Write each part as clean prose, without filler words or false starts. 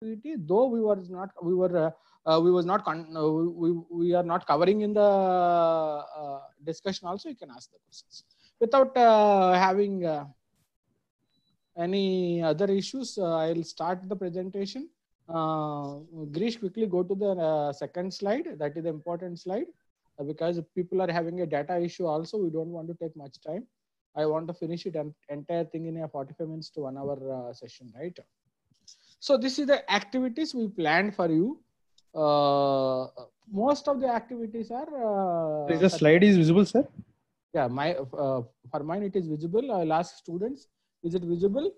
activity, though we was not we are not covering in the discussion. Also, you can ask the questions without having any other issues. I'll start the presentation. Grish, quickly go to the second slide. That is the important slide, because people are having a data issue also. We don't want to take much time. I want to finish it entire thing in a 45 minutes to 1 hour session, right? So this is the activities we planned for you. Most of the activities are. The slide is visible, sir? Yeah, for mine it is visible. I'll ask students, is it visible?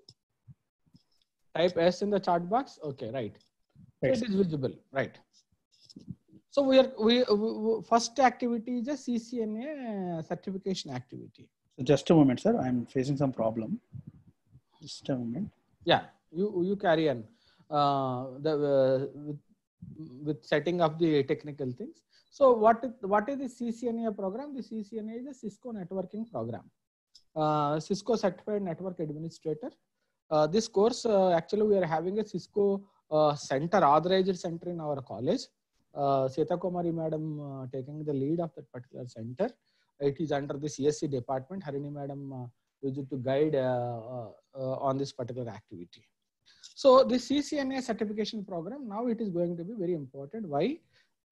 Type S in the chat box. Okay, right. So it is visible, right? So we first activity is a CCNA certification activity. So just a moment, sir. I'm facing some problem. Just a moment. Yeah, you carry on with setting up the technical things. So what is the CCNA program? The CCNA is a Cisco networking program. Cisco Certified Network Administrator. This course actually we are having a Cisco center, authorized center in our college. Seta Kumari madam taking the lead of that particular center. It is under the CSC department. Harini madam used to guide on this particular activity. So the CCNA certification program, now it is going to be very important. Why?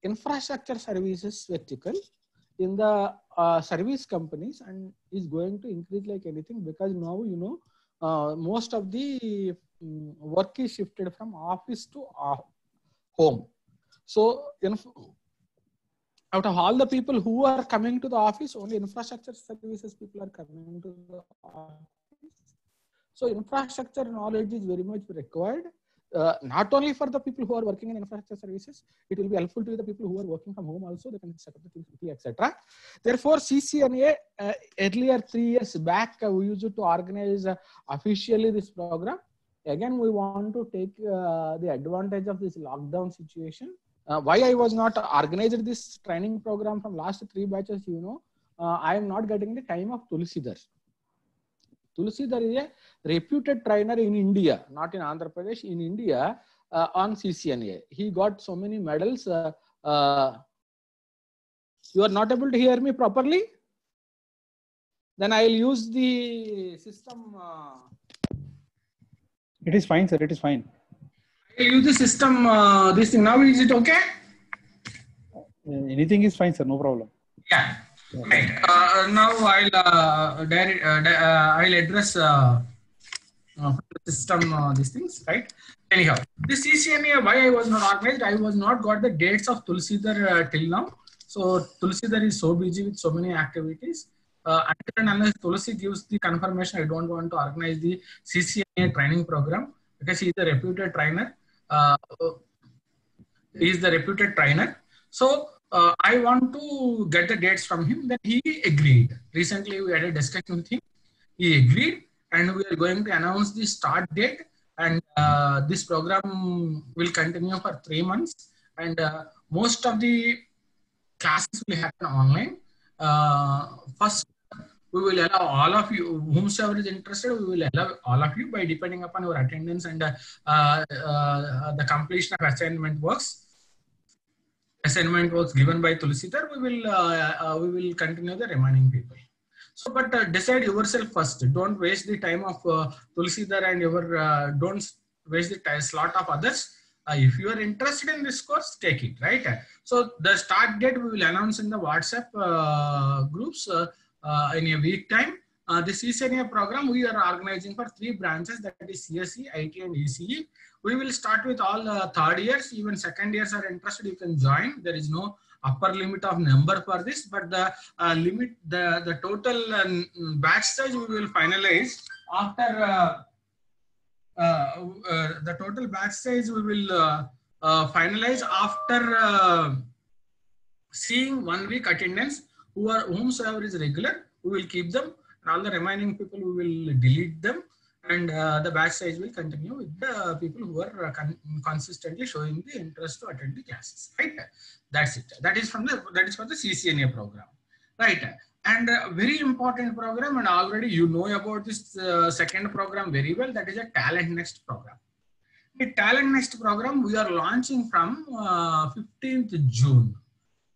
Infrastructure services vertical in the service companies and is going to increase like anything, because now you know most of the work is shifted from office to home. So out of all the people who are coming to the office, only infrastructure services people are coming to the office. So infrastructure knowledge is very much required, not only for the people who are working in infrastructure services, it will be helpful to the people who are working from home also. They can set up the things quickly, etc. Therefore, CCNA earlier 3 years back, we used to organize officially this program. Again, we want to take the advantage of this lockdown situation. Why I was not organized this training program from last 3 batches, you know, I am not getting the time of Tulsidhar. Tulsidhar is a reputed trainer in India, not in Andhra Pradesh, in India on CCNA. He got so many medals. You are not able to hear me properly? Then I will use the system. It is fine, sir. It is fine. I will use the system. This thing now, is it okay? Anything is fine, sir. No problem. Yeah. Right. Now I'll address the system these things, right? Anyhow, this CCNA, why I was not organized, I was not got the dates of Tulsidhar till now. So Tulsidhar is so busy with so many activities. Until and unless Tulsi gives the confirmation, I don't want to organize the CCNA training program, because he is the reputed trainer. So I want to get the dates from him. Then he agreed. Recently, we had a discussion with him. He agreed, and we are going to announce the start date. And this program will continue for 3 months. And most of the classes will happen online. First, we will allow all of you, whomsoever is interested, we will allow all of you by depending upon your attendance and the completion of assignment works. Assignment works given by Tulsidhar, we will continue the remaining people. So, but decide yourself first. Don't waste the time of Tulsidhar and don't waste the slot of others. If you are interested in this course, take it, right? So the start date we will announce in the WhatsApp groups in a week time. The CCNA program we are organizing for 3 branches, that is CSE, IT and ECE. We will start with all 3rd years, even 2nd years are interested, you can join. There is no upper limit of number for this, but the the total batch size we will finalize after the total batch size we will finalize after seeing 1 week attendance. Whomsoever is regular, we will keep them, and all the remaining people we will delete them, and the batch size will continue with the people who are consistently showing the interest to attend the classes, right? That's it. That is for the CCNA program, right? And a very important program, and already you know about this second program very well, that is a Talent Next program. The Talent Next program we are launching from 15th June.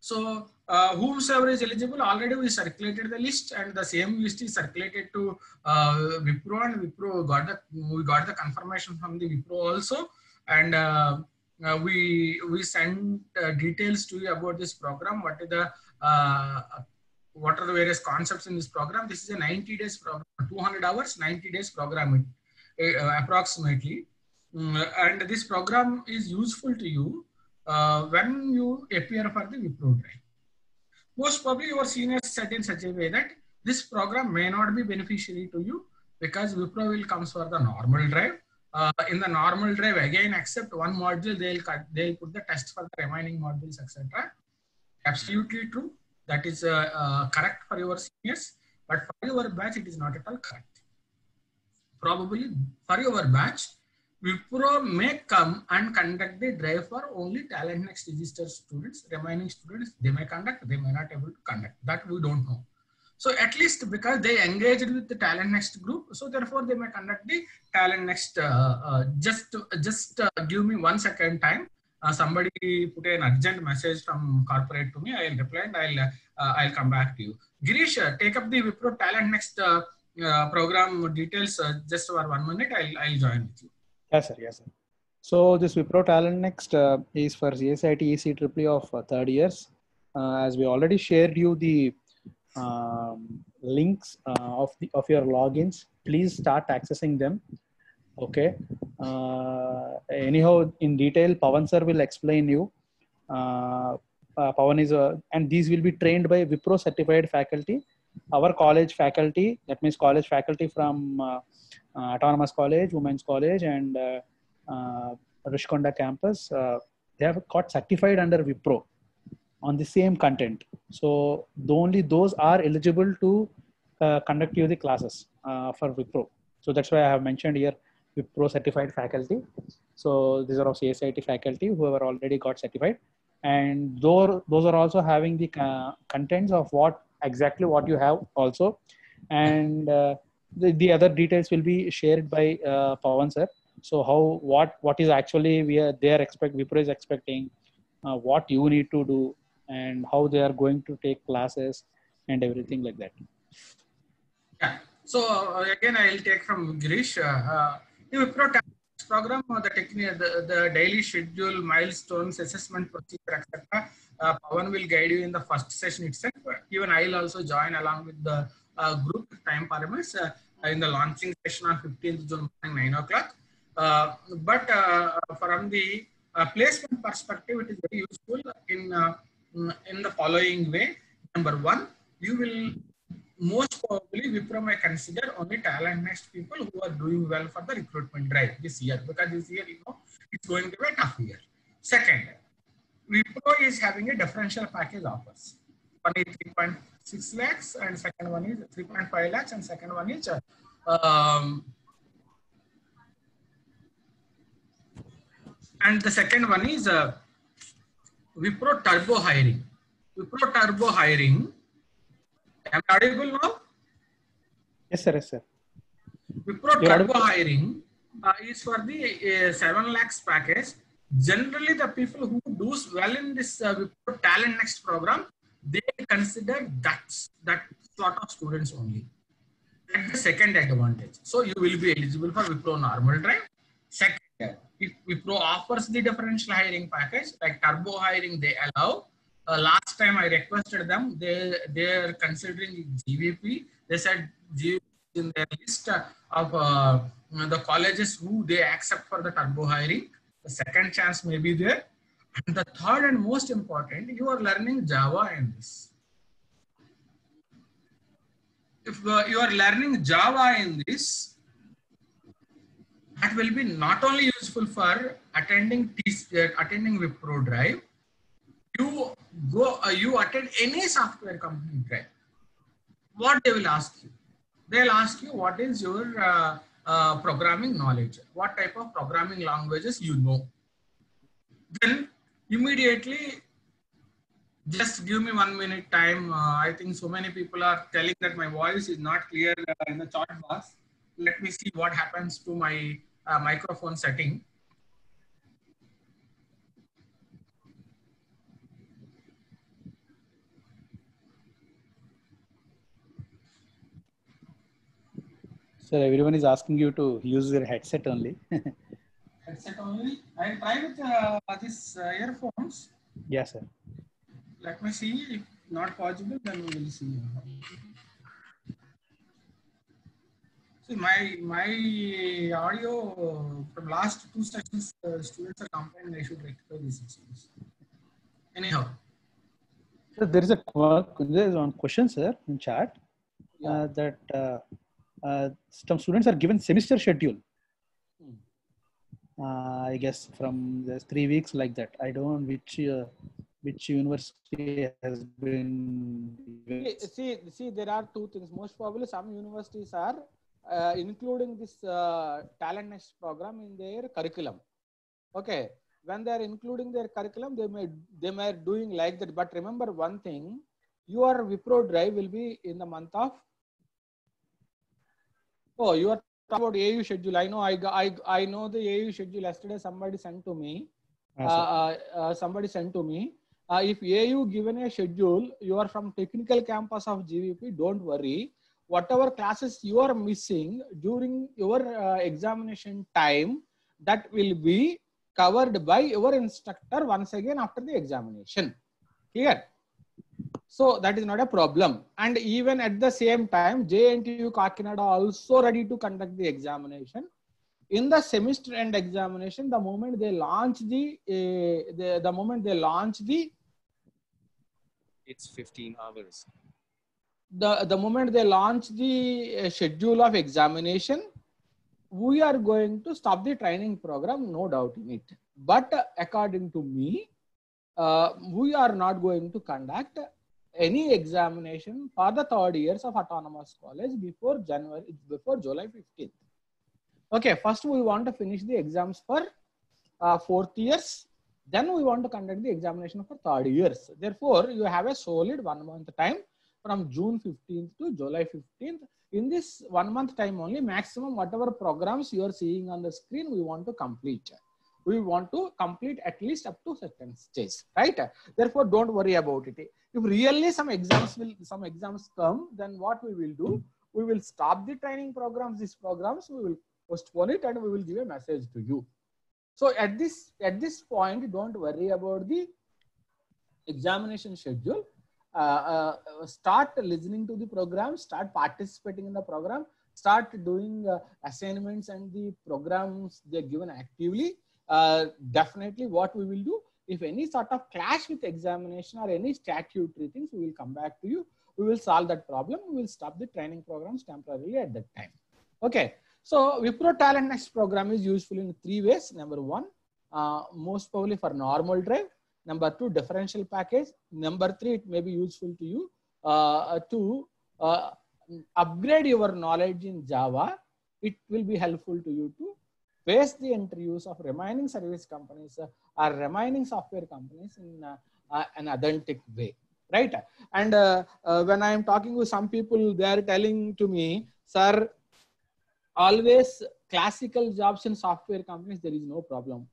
So whomsoever is eligible, already we circulated the list, and the same list is circulated to Wipro, and Wipro we got the confirmation from the Wipro also, and we sent details to you about this program. What are the various concepts in this program? This is a 90 days program, 200 hours, 90 days program approximately. And this program is useful to you when you appear for the Wipro drive. Most probably your seniors set in such a way that this program may not be beneficiary to you because Wipro will come for the normal drive. In the normal drive, again, except one module, they'll put the test for the remaining modules, etc. Absolutely true. That is correct for your seniors, but for your batch, it is not at all correct. Probably for your batch, Wipro may come and conduct the drive for only Talent Next registered students. Remaining students, they may conduct, they may not able to conduct. That we don't know. So at least because they engaged with the Talent Next group, so therefore they may conduct the Talent Next. Just give me 1 second time. Somebody put an urgent message from corporate to me. I'll reply and I'll come back to you. Girish, take up the Wipro Talent Next program details just for 1 minute. I'll join with you. Yes, sir. Yes, sir. So this Wipro Talent Next is for CSIT ECEEE of 3rd years. As we already shared you the links of your logins, please start accessing them. Okay. Anyhow, in detail, Pawan sir will explain you. Pawan is and these will be trained by Wipro certified faculty, our college faculty. That means college faculty from Autonomous College, Women's College, and Rishkonda campus. They have got certified under Wipro on the same content. So only those are eligible to conduct you the classes for Wipro. So that's why I have mentioned here Wipro certified faculty. So these are of CSIT faculty who have already got certified, and those are also having the contents of what you have also, and the other details will be shared by Pawan sir. So what is actually Wipro is expecting, what you need to do, and how they are going to take classes and everything like that. Yeah. So again, I'll take from Girish. The Wipro program, the daily schedule, milestones, assessment procedure, etc. Pawan will guide you in the first session itself. Even I'll also join along with the group time parameters in the launching session on 15th June morning 9 o'clock. But from the placement perspective, it is very useful in the following way. Number one, you will most probably Wipro may consider only Talent Next people who are doing well for the recruitment drive this year, because this year, it's going to be a tough year. Second, Wipro is having a differential package offers. One is 3.6 lakhs and second one is 3.5 lakhs and second one is and the second one is Wipro Turbo Hiring. Wipro Turbo Hiring. Am I audible now? Yes, sir. Yes, sir. Wipro Turbo Hiring is for the 7 lakhs package. Generally, the people who do well in this Wipro Talent Next program, they consider that sort of students only. That's the second advantage. So you will be eligible for Wipro normal drive. Second, if Wipro offers the differential hiring package, like turbo hiring, they allow. Last time I requested them, they are considering GVP. They said GVP in their list of the colleges who they accept for the turbo hiring. The second chance may be there. And the third and most important, you are learning Java in this. If you are learning Java in this, that will be not only useful for attending Wipro Drive. You attend any software company drive. What they will ask you? They'll ask you what is your programming knowledge, what type of programming languages you know. Then immediately, just give me 1 minute time. I think so many people are telling that my voice is not clear in the chat box. Let me see what happens to my microphone setting. Sir, everyone is asking you to use your headset only. Headset only. I'll try with this earphones. Yes, sir. Let me see. If not possible, then we will see. See, my audio from last two sessions, students are complaining I should rectify these issues. Anyhow. So there is one question, sir, in chat. Yeah. That some students are given semester schedule. I guess from the 3 weeks like that. I don't know which university has been given. See, there are two things. Most probably, some universities are including this Talent Next program in their curriculum. Okay, when they are including their curriculum, they may doing like that. But remember one thing: your Wipro drive will be in the month of. Oh, you are talking about AU schedule. I know. I know the AU schedule. Yesterday, somebody sent to me. Somebody sent to me. If AU given a schedule, you are from technical campus of GVP. Don't worry. Whatever classes you are missing during your examination time, that will be covered by your instructor once again after the examination. Clear? So that is not a problem. And even at the same time, JNTU Kakinada also ready to conduct the examination. In the semester end examination, the moment they launch it's 15 hours. The moment they launch the schedule of examination, we are going to stop the training program, no doubt in it. But according to me, we are not going to conduct any examination for the third years of autonomous college before July 15th. Okay, first we want to finish the exams for fourth years. Then we want to conduct the examination for third years. Therefore, you have a solid 1 month time from June 15th to July 15th. In this 1 month time only, maximum whatever programs you are seeing on the screen, we want to complete. We want to complete at least up to certain stage, right? Therefore, don't worry about it. If really some exams come, then what we will do? We will stop the training programs. These programs we will postpone it, and we will give a message to you. So at this point, don't worry about the examination schedule. Start listening to the program, start participating in the program, start doing assignments and the programs they're given actively. Definitely what we will do, if any sort of clash with examination or any statutory things, we will come back to you. We will solve that problem. We will stop the training programs temporarily at that time. Okay. So Wipro Talent Next program is useful in 3 ways. Number 1, most probably for normal drive. Number 2, differential package. Number 3, it may be useful to you to upgrade your knowledge in Java. It will be helpful to you to face the interviews of remaining service companies or remaining software companies in an authentic way, right? And when I am talking with some people, they are telling to me, sir, always classical jobs in software companies, there is no problem.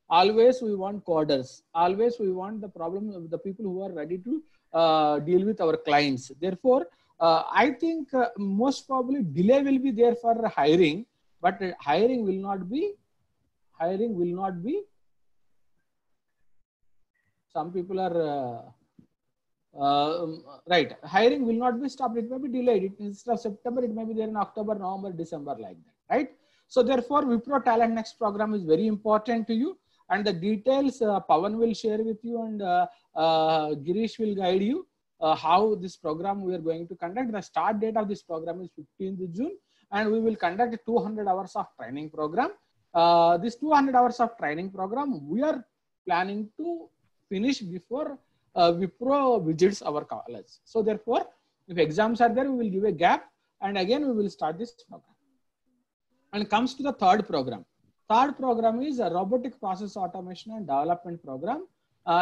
Always we want coders. Always we want the problem of the people who are ready to deal with our clients. Therefore, I think most probably delay will be there for hiring, but hiring will not be. Some people are right. Hiring will not be stopped. It may be delayed. Instead of September, it may be there in October, November, December, like that, right? So therefore, Wipro Talent Next program is very important to you. And the details Pawan will share with you, and Girish will guide you how this program we are going to conduct. The start date of this program is 15th June, and we will conduct 200 hours of training program. This 200 hours of training program, we are planning to finish before Wipro visits our college. So therefore, if exams are there, we will give a gap, and again we will start this program. And it comes to the third program. Third program is a robotic process automation and development program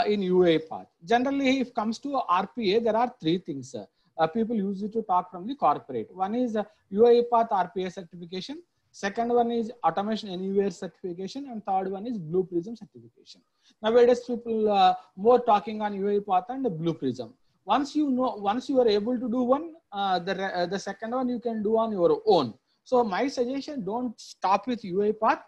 in UiPath. Generally, if it comes to RPA, there are 3 things. People use it to talk from the corporate. One is UiPath RPA certification. Second one is Automation Anywhere certification, and third one is Blue Prism certification. Nowadays, people more talking on UiPath and Blue Prism. Once you are able to do one, the second one you can do on your own. So my suggestion, don't stop with UiPath.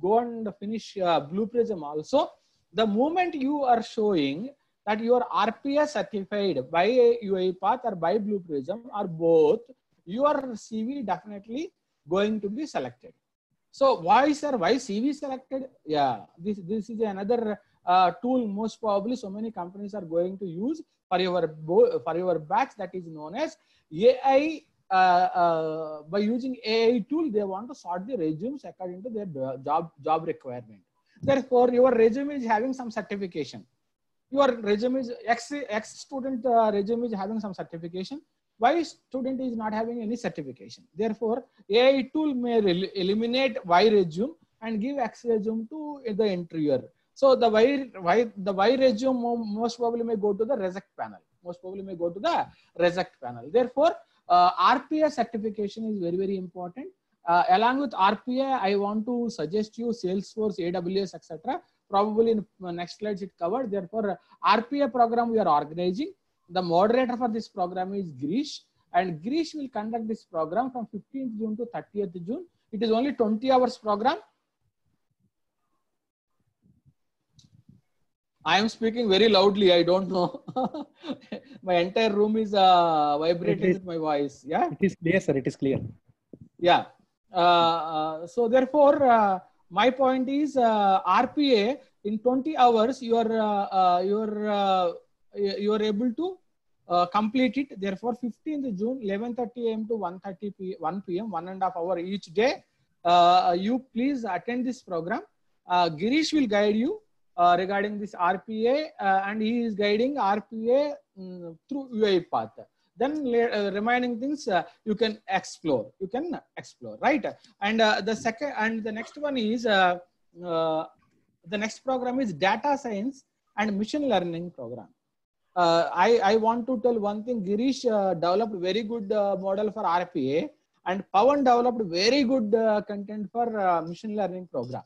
Go and finish Blue Prism also. The moment you are showing that you are RPA certified by UiPath or by Blue Prism or both, your CV definitely going to be selected. So why, sir? Why CV selected? Yeah, this is another tool most probably so many companies are going to use for your batch, that is known as AI. By using AI tool, they want to sort the resumes according to their job requirement. Therefore, your resume is having some certification. Your resume is X student resume is having some certification. Y student is not having any certification. Therefore, AI tool may eliminate Y resume and give X resume to the interviewer. So the Y resume most probably may go to the reject panel. Most probably may go to the reject panel. Therefore, RPA certification is very, very important. Along with RPA, I want to suggest you Salesforce, AWS, etc. Probably in next slides it covered. Therefore, RPA program we are organizing. The moderator for this program is Girish, and Girish will conduct this program from 15th June to 30th June. It is only 20 hours program. I am speaking very loudly. I don't know. My entire room is vibrating with my voice. Yeah. It is clear, sir. It is clear. Yeah. So therefore, my point is RPA in 20 hours you are able to complete it. Therefore, 15th June, 11:30 a.m. to 1 p.m., 1.5 hours each day. You please attend this program. Girish will guide you regarding this RPA, and he is guiding RPA through UiPath. Then remaining things you can explore. Right? And the next one is the next program is data science and machine learning program. I want to tell one thing. Girish developed very good model for RPA, and Pawan developed very good content for machine learning program.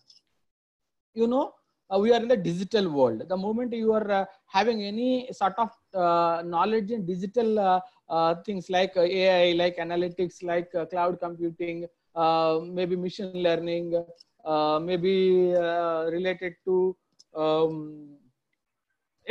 You know, we are in the digital world. The moment you are having any sort of knowledge in digital things like AI, like analytics, like cloud computing, maybe machine learning, maybe related to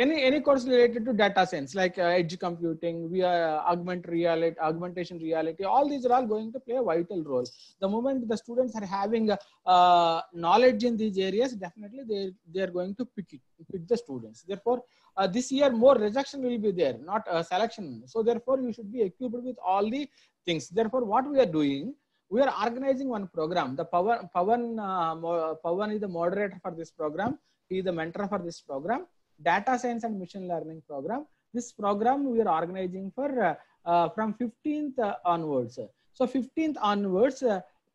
any course related to data science, like edge computing, augmentation reality, all these are all going to play a vital role. The moment the students are having knowledge in these areas, definitely they are going to pick the students. Therefore, this year more rejection will be there, not selection. So therefore, you should be equipped with all the things. Therefore, what we are doing, we are organizing one program. The Pawan is the moderator for this program. He is the mentor for this program. Data science and machine learning program. This program we are organizing for from 15th onwards. So 15th onwards,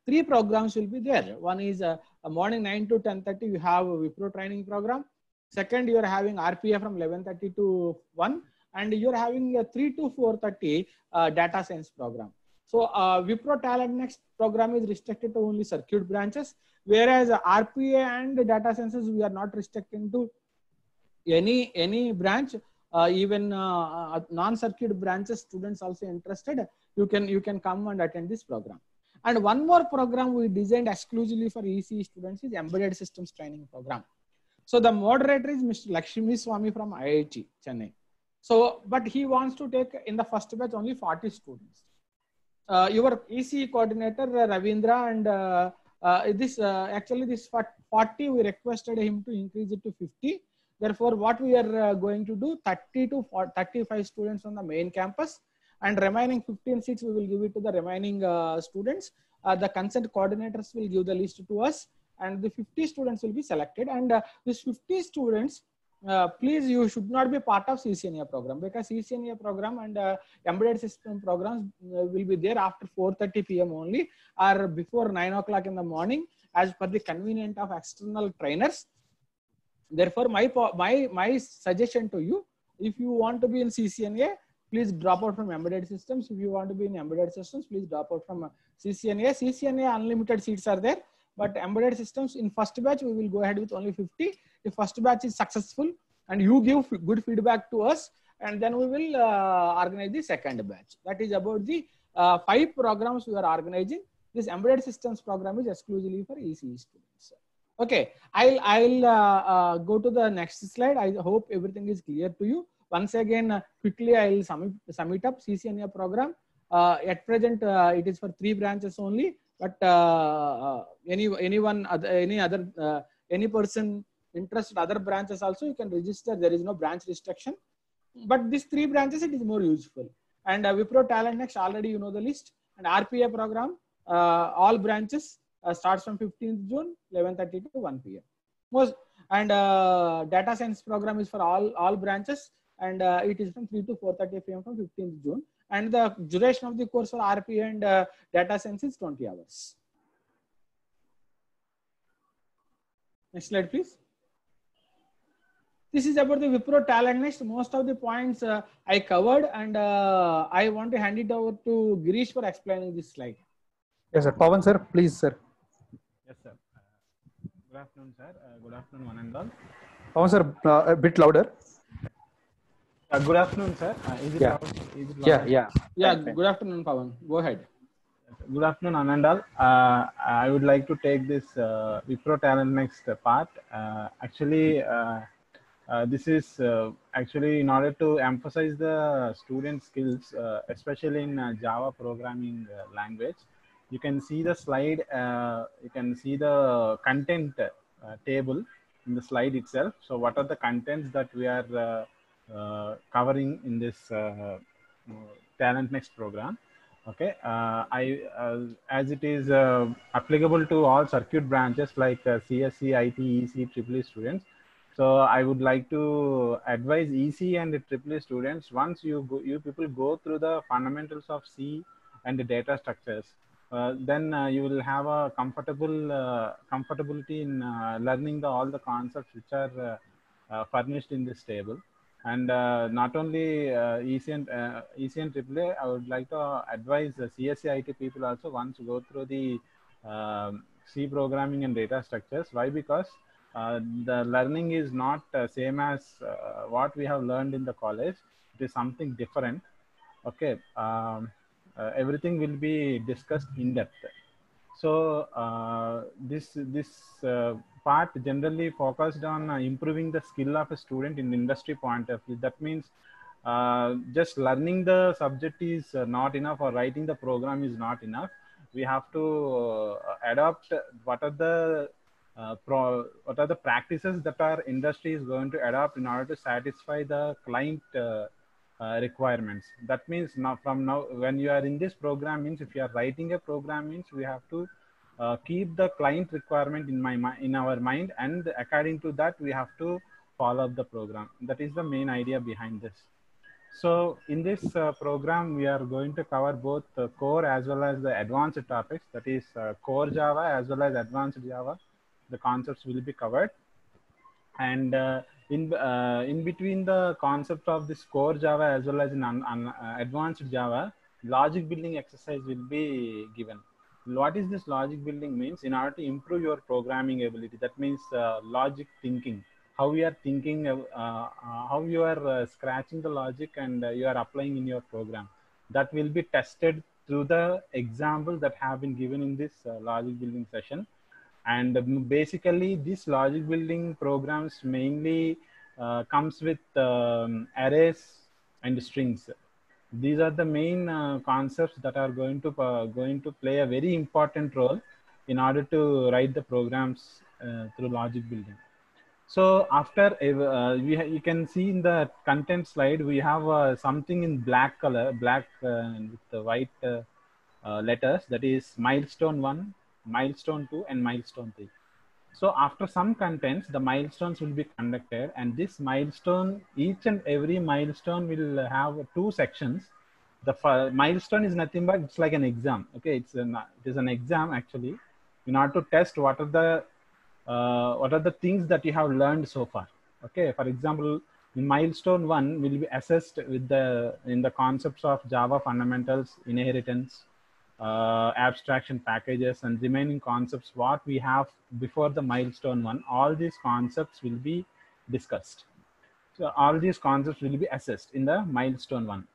3 programs will be there. One is morning 9 to 10:30. You have a Wipro training program. Second, you are having RPA from 11:30 to 1, and you are having a 3 to 4:30 data science program. So Wipro Talent Next program is restricted to only circuit branches, whereas RPA and data sciences we are not restricting to any branch. Even non-circuit branches students also interested, you can come and attend this program. And one more program we designed exclusively for ECE students is Embedded Systems Training Program. So the moderator is Mr. Lakshmi Swami from IIT Chennai. So but he wants to take in the first batch only 40 students. Your ECE coordinator Ravindra and this 40 we requested him to increase it to 50. Therefore, what we are going to do, 30 to 35 students on the main campus, and remaining 15 seats we will give it to the remaining students. The consent coordinators will give the list to us, and the 50 students will be selected. And these 50 students, please, you should not be part of CCNA program, because CCNA program and embedded system programs will be there after 4:30 p.m. only, or before 9 o'clock in the morning, as per the convenience of external trainers. Therefore, my suggestion to you, if you want to be in CCNA, please drop out from embedded systems. If you want to be in embedded systems, please drop out from CCNA. CCNA unlimited seats are there, but embedded systems in first batch we will go ahead with only 50. If first batch is successful and you give good feedback to us, and then we will organize the second batch. That is about the 5 programs we are organizing. This embedded systems program is exclusively for ECE students. Okay, I'll go to the next slide. I hope everything is clear to you. Once again, quickly I'll sum it up. CCNA program at present it is for 3 branches only, but any person interested other branches also, you can register. There is no branch restriction, but these 3 branches it is more useful. And Wipro Talent Next, already you know the list. And RPA program, all branches starts from 15th June, 11:30 to 1 p.m. Most, and data science program is for all branches, and it is from 3 to 4:30 p.m. from 15th June. And the duration of the course for RPA and data science is 20 hours. Next slide, please. This is about the Wipro Talent Next. Most of the points I covered, and I want to hand it over to Girish for explaining this slide. Yes, sir. Pawan, sir, please, sir. Yes, sir. Good afternoon, sir. Good afternoon, one and all. Pawan, sir, a bit louder. Good afternoon, sir. Is it Yeah. loud? Is it loud? Yeah. Good afternoon, Pawan. Go ahead. Good afternoon, Anandal. I would like to take this Wipro Talent Next part. This is actually in order to emphasize the student skills, especially in Java programming language. You can see the slide, you can see the content table in the slide itself. So what are the contents that we are covering in this Talent Next program? Okay, as it is applicable to all circuit branches like CSE, IT, EC, EEE students. So I would like to advise EC and EEE students, once you people go through the fundamentals of C and the data structures, then you will have a comfortability in learning all the concepts which are furnished in this table. And not only EC and AAA, I would like to advise the CSE IT people also once go through the C programming and data structures. Why? Because the learning is not same as what we have learned in the college. It is something different. Okay, everything will be discussed in depth. So this part generally focused on improving the skill of a student in industry point of view. That means just learning the subject is not enough, or writing the program is not enough. We have to adopt what are the practices that our industry is going to adopt in order to satisfy the client requirements. That means now, from now, when you are in this program, means if you are writing a program, means we have to keep the client requirement in our mind, and according to that we have to follow up the program. That is the main idea behind this. So in this program, we are going to cover both core as well as the advanced topics. That is core Java as well as advanced Java. The concepts will be covered, and in between the concept of this core Java as well as in advanced Java, logic building exercise will be given. What is this logic building means? In order to improve your programming ability, that means logic thinking, how we are thinking, how you are scratching the logic and you are applying in your program. That will be tested through the examples that have been given in this logic building session. And basically, these logic building programs mainly comes with arrays and strings. These are the main concepts that are going to play a very important role in order to write the programs through logic building. So after you can see in the content slide, we have something in black color, with the white letters, that is milestone 1, milestone 2, and milestone 3. So after some contents, the milestones will be conducted, and this milestone, each and every milestone will have 2 sections. The milestone is nothing but it's like an exam. Okay, it is an exam actually, in order to test what are the things that you have learned so far. Okay, for example, in milestone 1 will be assessed in the concepts of Java fundamentals, inheritance, abstraction packages, and remaining concepts what we have before the milestone 1. All these concepts will be discussed. So all these concepts will be assessed in the milestone 1.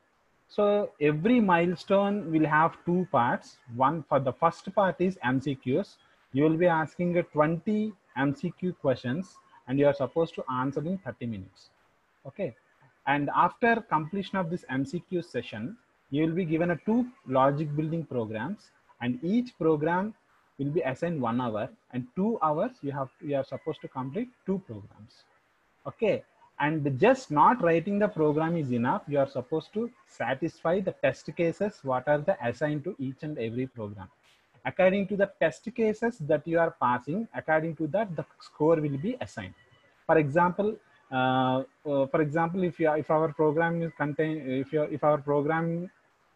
So every milestone will have two parts. One, for the first part is MCQs. You will be asking 20 MCQ questions and you are supposed to answer in 30 minutes. Okay. And after completion of this MCQ session, you will be given a two logic building programs, and each program will be assigned 1 hour, and 2 hours you are supposed to complete two programs. Okay. And just not writing the program is enough. You are supposed to satisfy the test cases, what are the assigned to each and every program. According to the test cases that you are passing, according to that, the score will be assigned. For example, if our program is if our program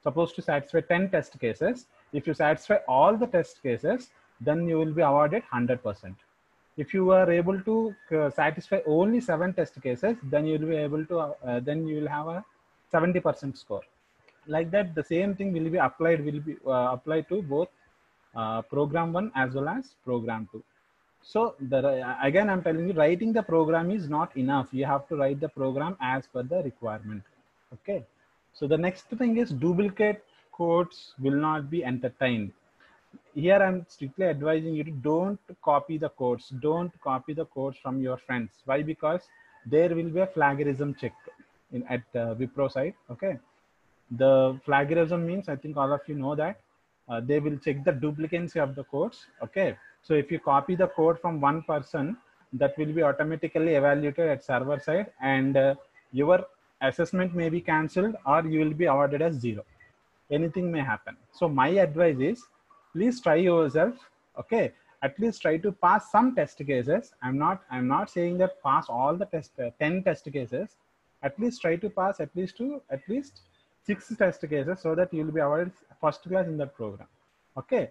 supposed to satisfy 10 test cases, if you satisfy all the test cases, then you will be awarded 100%. If you are able to satisfy only 7 test cases, then you will be able to then you will have a 70% score. Like that, the same thing will be applied to both program 1 as well as program 2. So again, I'm telling you, writing the program is not enough. You have to write the program as per the requirement. Okay. So the next thing is duplicate codes will not be entertained. Here I'm strictly advising you to don't copy the codes. Don't copy the codes from your friends. Why? Because there will be a plagiarism check at Wipro side. Okay. The plagiarism means, I think all of you know that they will check the duplicacy of the codes. Okay. So if you copy the code from one person, that will be automatically evaluated at server side, and your assessment may be cancelled or you will be awarded as 0. Anything may happen. So my advice is, please try yourself. Okay. At least try to pass some test cases. I'm not saying that pass all the 10 test cases. At least try to pass at least 6 test cases, so that you will be awarded first class in that program. Okay.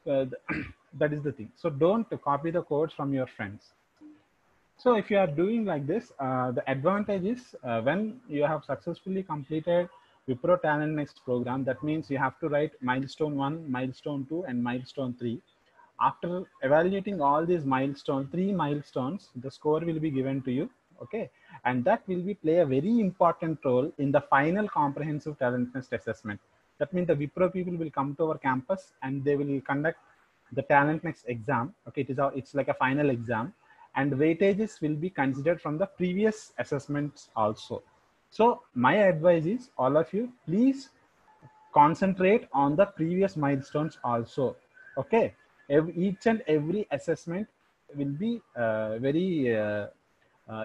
That is the thing. So don't copy the codes from your friends. So if you are doing like this, the advantage is when you have successfully completed Wipro Talent Next program, that means you have to write milestone 1, milestone 2, and milestone 3. After evaluating all these milestones, 3 milestones, the score will be given to you. Okay. And that will be play a very important role in the final comprehensive talent next assessment. That means the Wipro people will come to our campus and they will conduct the talent next exam. Okay. It's like a final exam, and weightages will be considered from the previous assessments also. So my advice is, all of you, please concentrate on the previous milestones also. Okay. Each and every assessment will be very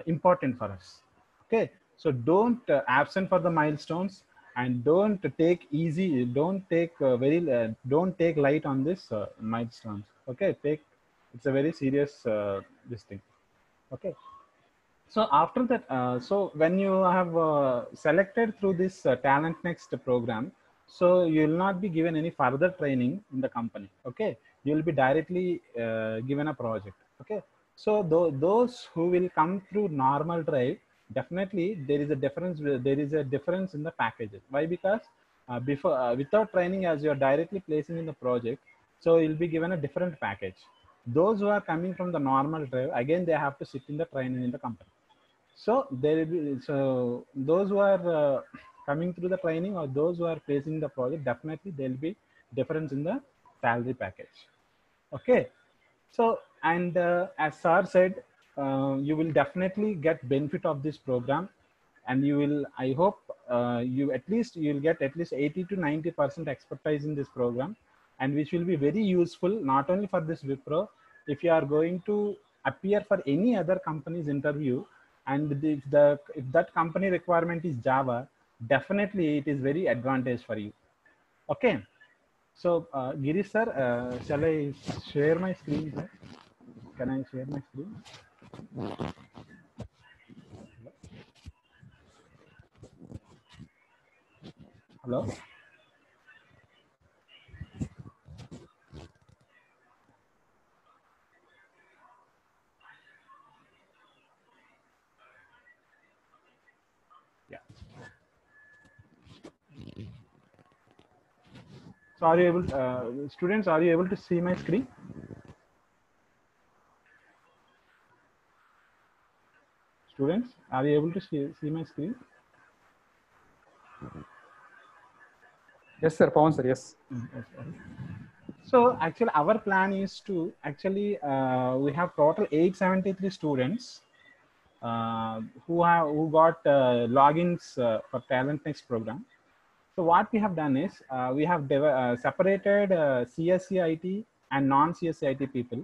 important for us. Okay. So don't absent for the milestones, and don't take easy, don't take don't take light on this milestones. Okay. It's a very serious this thing. Okay. So after that, so when you have selected through this Talent Next program, so you will not be given any further training in the company. Okay. You will be directly given a project. Okay. So those who will come through normal drive, definitely there is a difference. There is a difference in the packages. Why? Because without training, as you are directly placing in the project, so you'll be given a different package. Those who are coming from the normal drive, again they have to sit in the training in the company. So there will be, so those who are coming through the training, or those who are facing the project, definitely there will be difference in the salary package. Okay. So, and as sir said, you will definitely get benefit of this program, and you will, I hope you will get at least 80 to 90% expertise in this program, and which will be very useful not only for this Wipro. If you are going to appear for any other company's interview, and if that company requirement is Java, definitely it is very advantage for you. Okay. So Girish sir, shall I share my screen, sir? Can I share my screen? Hello? Yeah. So are you able, students, are you able to see my screen? Students, are you able to see my screen? Yes, sir. Pawan, sir. Yes. So actually our plan is to actually we have total 873 students who got logins for Talent Next program. So what we have done is we have separated CSCIT and non-CSCIT people.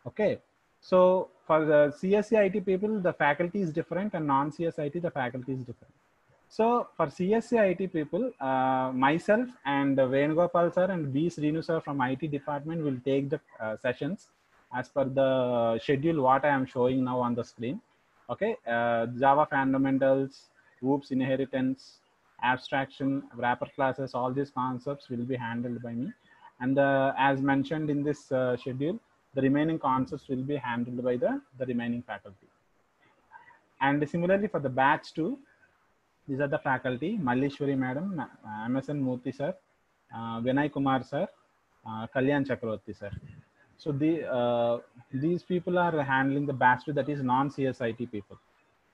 Okay. So for the CSCIT people, the faculty is different, and non-CSCIT, the faculty is different. So for CSCIT people, myself and Venugopal sir and B. Srinu sir from IT department will take the sessions as per the schedule what I am showing now on the screen. Okay, Java fundamentals, OOPS inheritance, abstraction, wrapper classes, all these concepts will be handled by me. And as mentioned in this schedule, the remaining concepts will be handled by the remaining faculty. And similarly for the batch 2, these are the faculty: Malleshwari Madam, MSN Murthy sir, Vinay Kumar sir, Kalyan Chakravarti sir. So these people are handling the batch 2, that is non-CSIT people.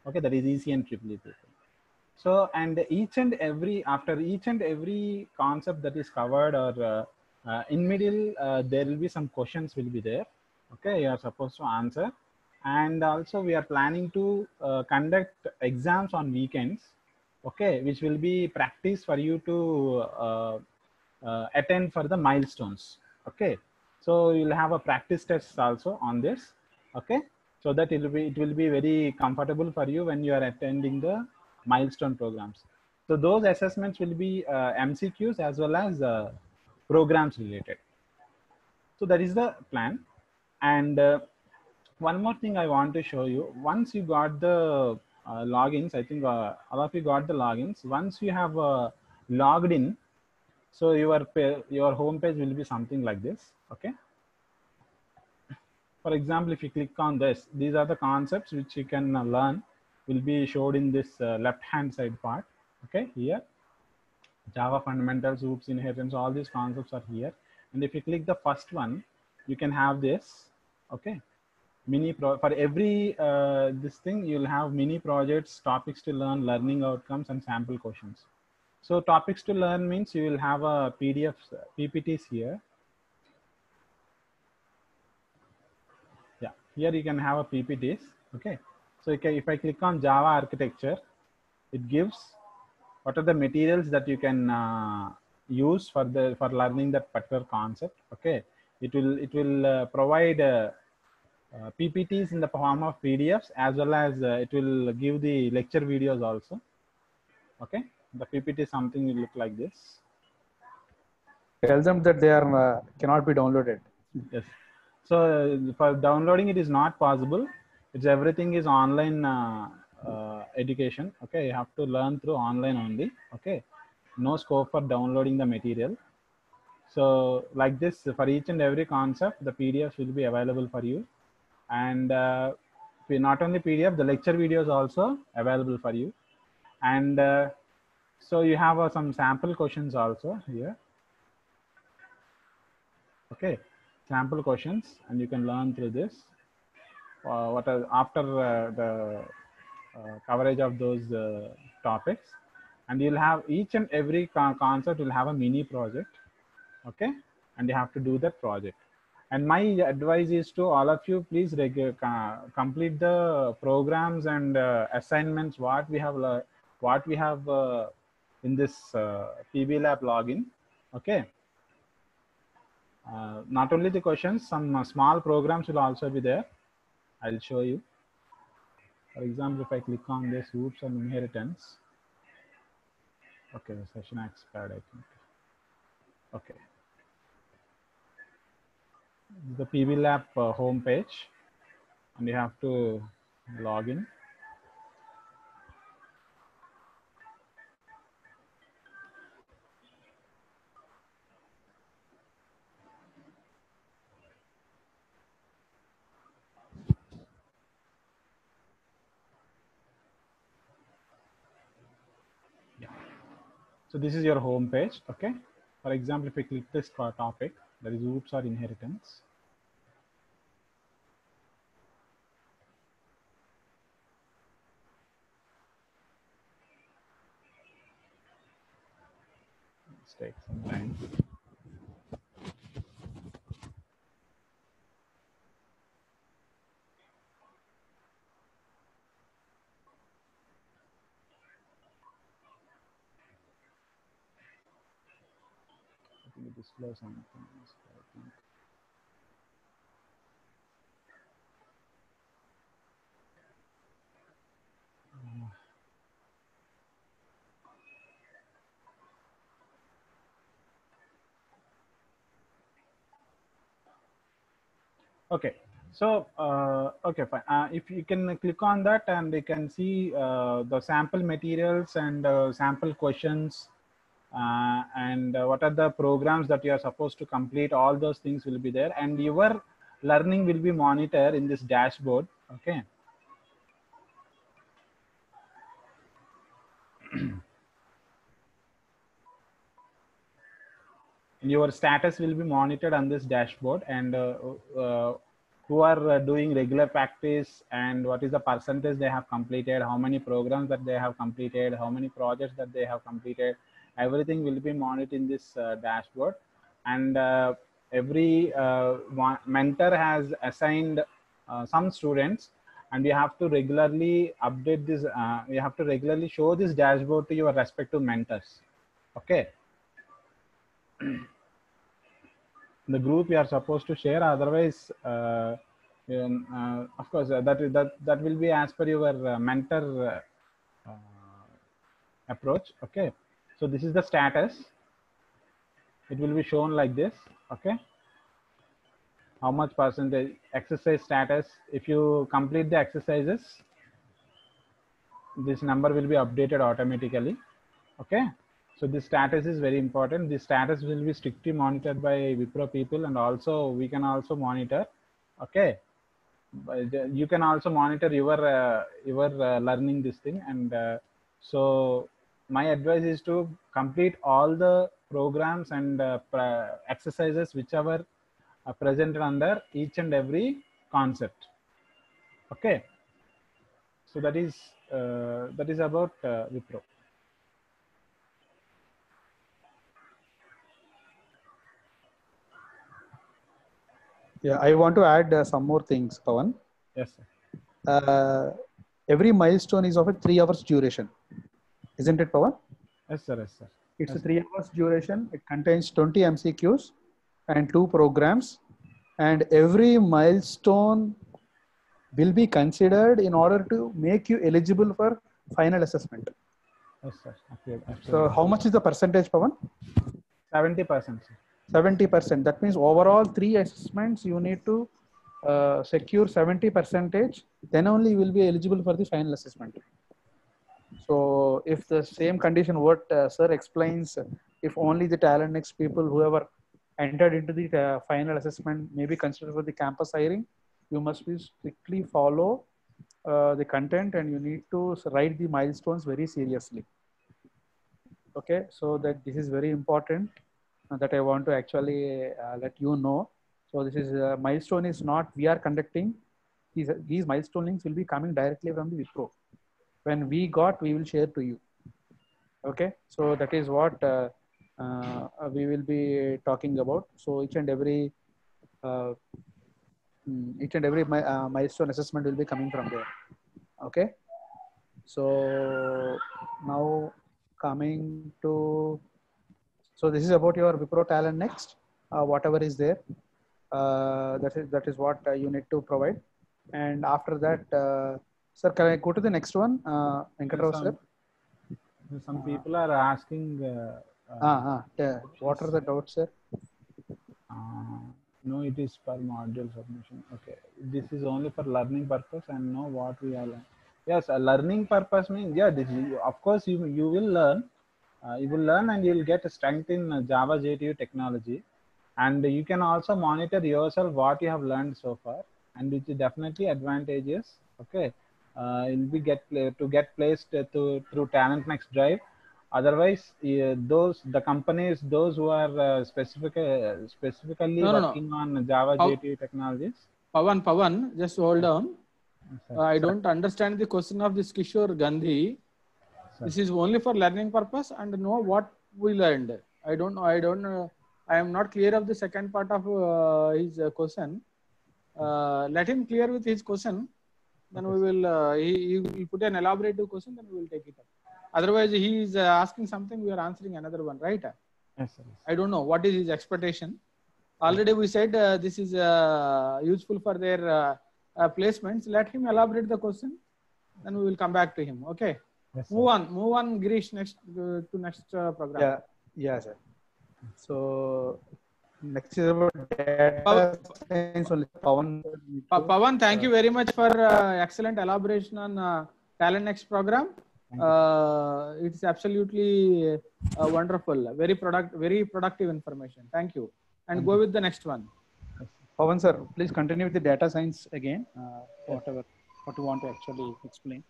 Okay, that is EC and EEE people. So and after each and every concept that is covered, or in middle there will be some questions will be there. Okay, you are supposed to answer. And also we are planning to conduct exams on weekends. Okay, which will be practice for you to attend for the milestones. Okay, so you'll have a practice test also on this. Okay, so that it will be very comfortable for you when you are attending the milestone programs. So those assessments will be MCQs as well as programs related. So that is the plan. And one more thing I want to show you. Once you got the logins, I think all of you got the logins. Once you have logged in, so your home page will be something like this. Okay. For example, if you click on this, these are the concepts which you can learn, will be showed in this left hand side part. Okay, here Java fundamentals, OOPS inheritance, all these concepts are here. And if you click the first one, you can have this. Okay, for every this thing, you'll have mini projects, topics to learn, learning outcomes, and sample questions. So topics to learn means you will have a PDF PPTs here. Yeah, here you can have a PPTs. Okay, so if I click on Java architecture, it gives what are the materials that you can use for learning that particular concept. Okay, it will provide PPTs in the form of PDFs, as well as it will give the lecture videos also. Okay, the PPT is something will look like this. Tell them that they are cannot be downloaded. Yes. So for downloading, it is not possible. It's everything is online education. Okay, you have to learn through online only. Okay, no scope for downloading the material. So like this, for each and every concept, the PDFs will be available for you. And not only PDF, the lecture videos also available for you. And so you have some sample questions also here. Okay, sample questions, and you can learn through this. After the coverage of those topics, and you'll have each and every concept will have a mini project. Okay, and you have to do that project. And my advice is to all of you, please complete the programs and assignments what we have in this PB Lab login. Okay. Not only the questions, some small programs will also be there. I'll show you. For example, if I click on this OOPS and inheritance. Okay, the session expired, I think. Okay. The PB Lab home page, and you have to log in. Yeah. So this is your home page. Okay. For example, if we click this topic, that is OOPS or inheritance. take some time. Let me display something. I think. Okay, so okay, fine. If you can click on that, and you can see the sample materials and sample questions, and what are the programs that you are supposed to complete. All those things will be there, and your learning will be monitored in this dashboard. Okay. Your status will be monitored on this dashboard, and who are doing regular practice, and what is the percentage they have completed, how many programs that they have completed, how many projects that they have completed. Everything will be monitored in this dashboard, and every mentor has assigned some students, and you have to regularly update this. You have to regularly show this dashboard to your respective mentors. Okay. The group you are supposed to share, otherwise of course that will be as per your mentor approach. Okay, so this is the status. It will be shown like this. Okay, how much percentage exercise status. If you complete the exercises, this number will be updated automatically. Okay, so this status is very important. This status will be strictly monitored by Wipro people, and also we can also monitor. Okay, you can also monitor your learning this thing, and so my advice is to complete all the programs and exercises whichever are presented under each and every concept. Okay, so that is about Wipro. Yeah, I want to add some more things, Pawan. Yes, sir. Every milestone is of a 3 hours duration, isn't it, Pawan? Yes, sir. Yes, sir. It's a 3 hours duration. It contains 20 MCQs and 2 programs, and every milestone will be considered in order to make you eligible for final assessment. Yes, sir. Absolutely. So how much is the percentage, Pawan? 70%. 70%. That means overall 3 assessments you need to secure 70%. Then only you will be eligible for the final assessment. So if the same condition what sir explains, if only the talent next people whoever entered into the final assessment may be considered for the campus hiring, you must be strictly follow the content, and you need to write the milestones very seriously. Okay, so that this is very important that I want to actually let you know. So this is milestone is not we are conducting. These milestone links will be coming directly from the Wipro. When we got, we will share to you. Okay, so that is what we will be talking about. So each and every milestone assessment will be coming from there. Okay, so now coming to, so this is about your Wipro Talent Next. Whatever is there, that is what you need to provide. And after that, sir, can I go to the next one? Venkatrao sir. Some people are asking. What are the doubts, sir? No, it is per module submission. Okay, this is only for learning purpose, and know what we are learning. Yes, a learning purpose means, yeah, this is, of course you will learn. You will learn, and you will get a strength in Java JDU technology, and you can also monitor yourself what you have learned so far, and which is definitely advantageous. Okay, you'll be get placed through Talent Next Drive. Otherwise, the companies, those who are specifically working on Java JDU technologies. Pawan, just hold on. I don't understand the question of this Kishore Gandhi. Sir. This is only for learning purpose and know what we learned. I don't know. I don't know. I am not clear of the second part of his question. Let him clear with his question. Then we will. He will put an elaborative question. Then we will take it up. Otherwise, he is asking something. We are answering another one, right? Yes, sir. I don't know what is his expectation. Already we said this is useful for their placements. Let him elaborate the question. Then we will come back to him. Okay. Yes, sir. Move on, Girish. Next to next program. Yeah, yeah, sir. So next is about data science only. Pawan, thank you very much for excellent elaboration on Talent Next program. It's absolutely wonderful. Very productive information. Thank you. And go with the next one. Pawan sir, please continue with the data science again. What you want to actually explain.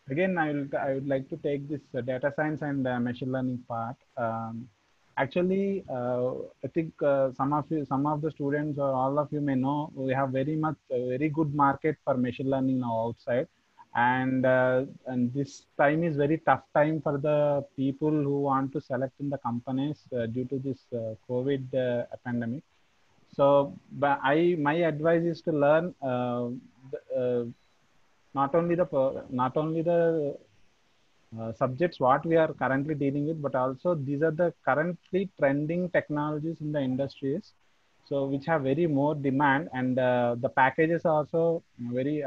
Again, I would like to take this data science and machine learning part. Actually, I think some of the students or all of you may know we have very good market for machine learning now outside, and this time is very tough time for the people who want to select in the companies due to this COVID pandemic. So, my advice is to learn not only the subjects what we are currently dealing with, but also these are the currently trending technologies in the industries, so which have very more demand, and the packages are also very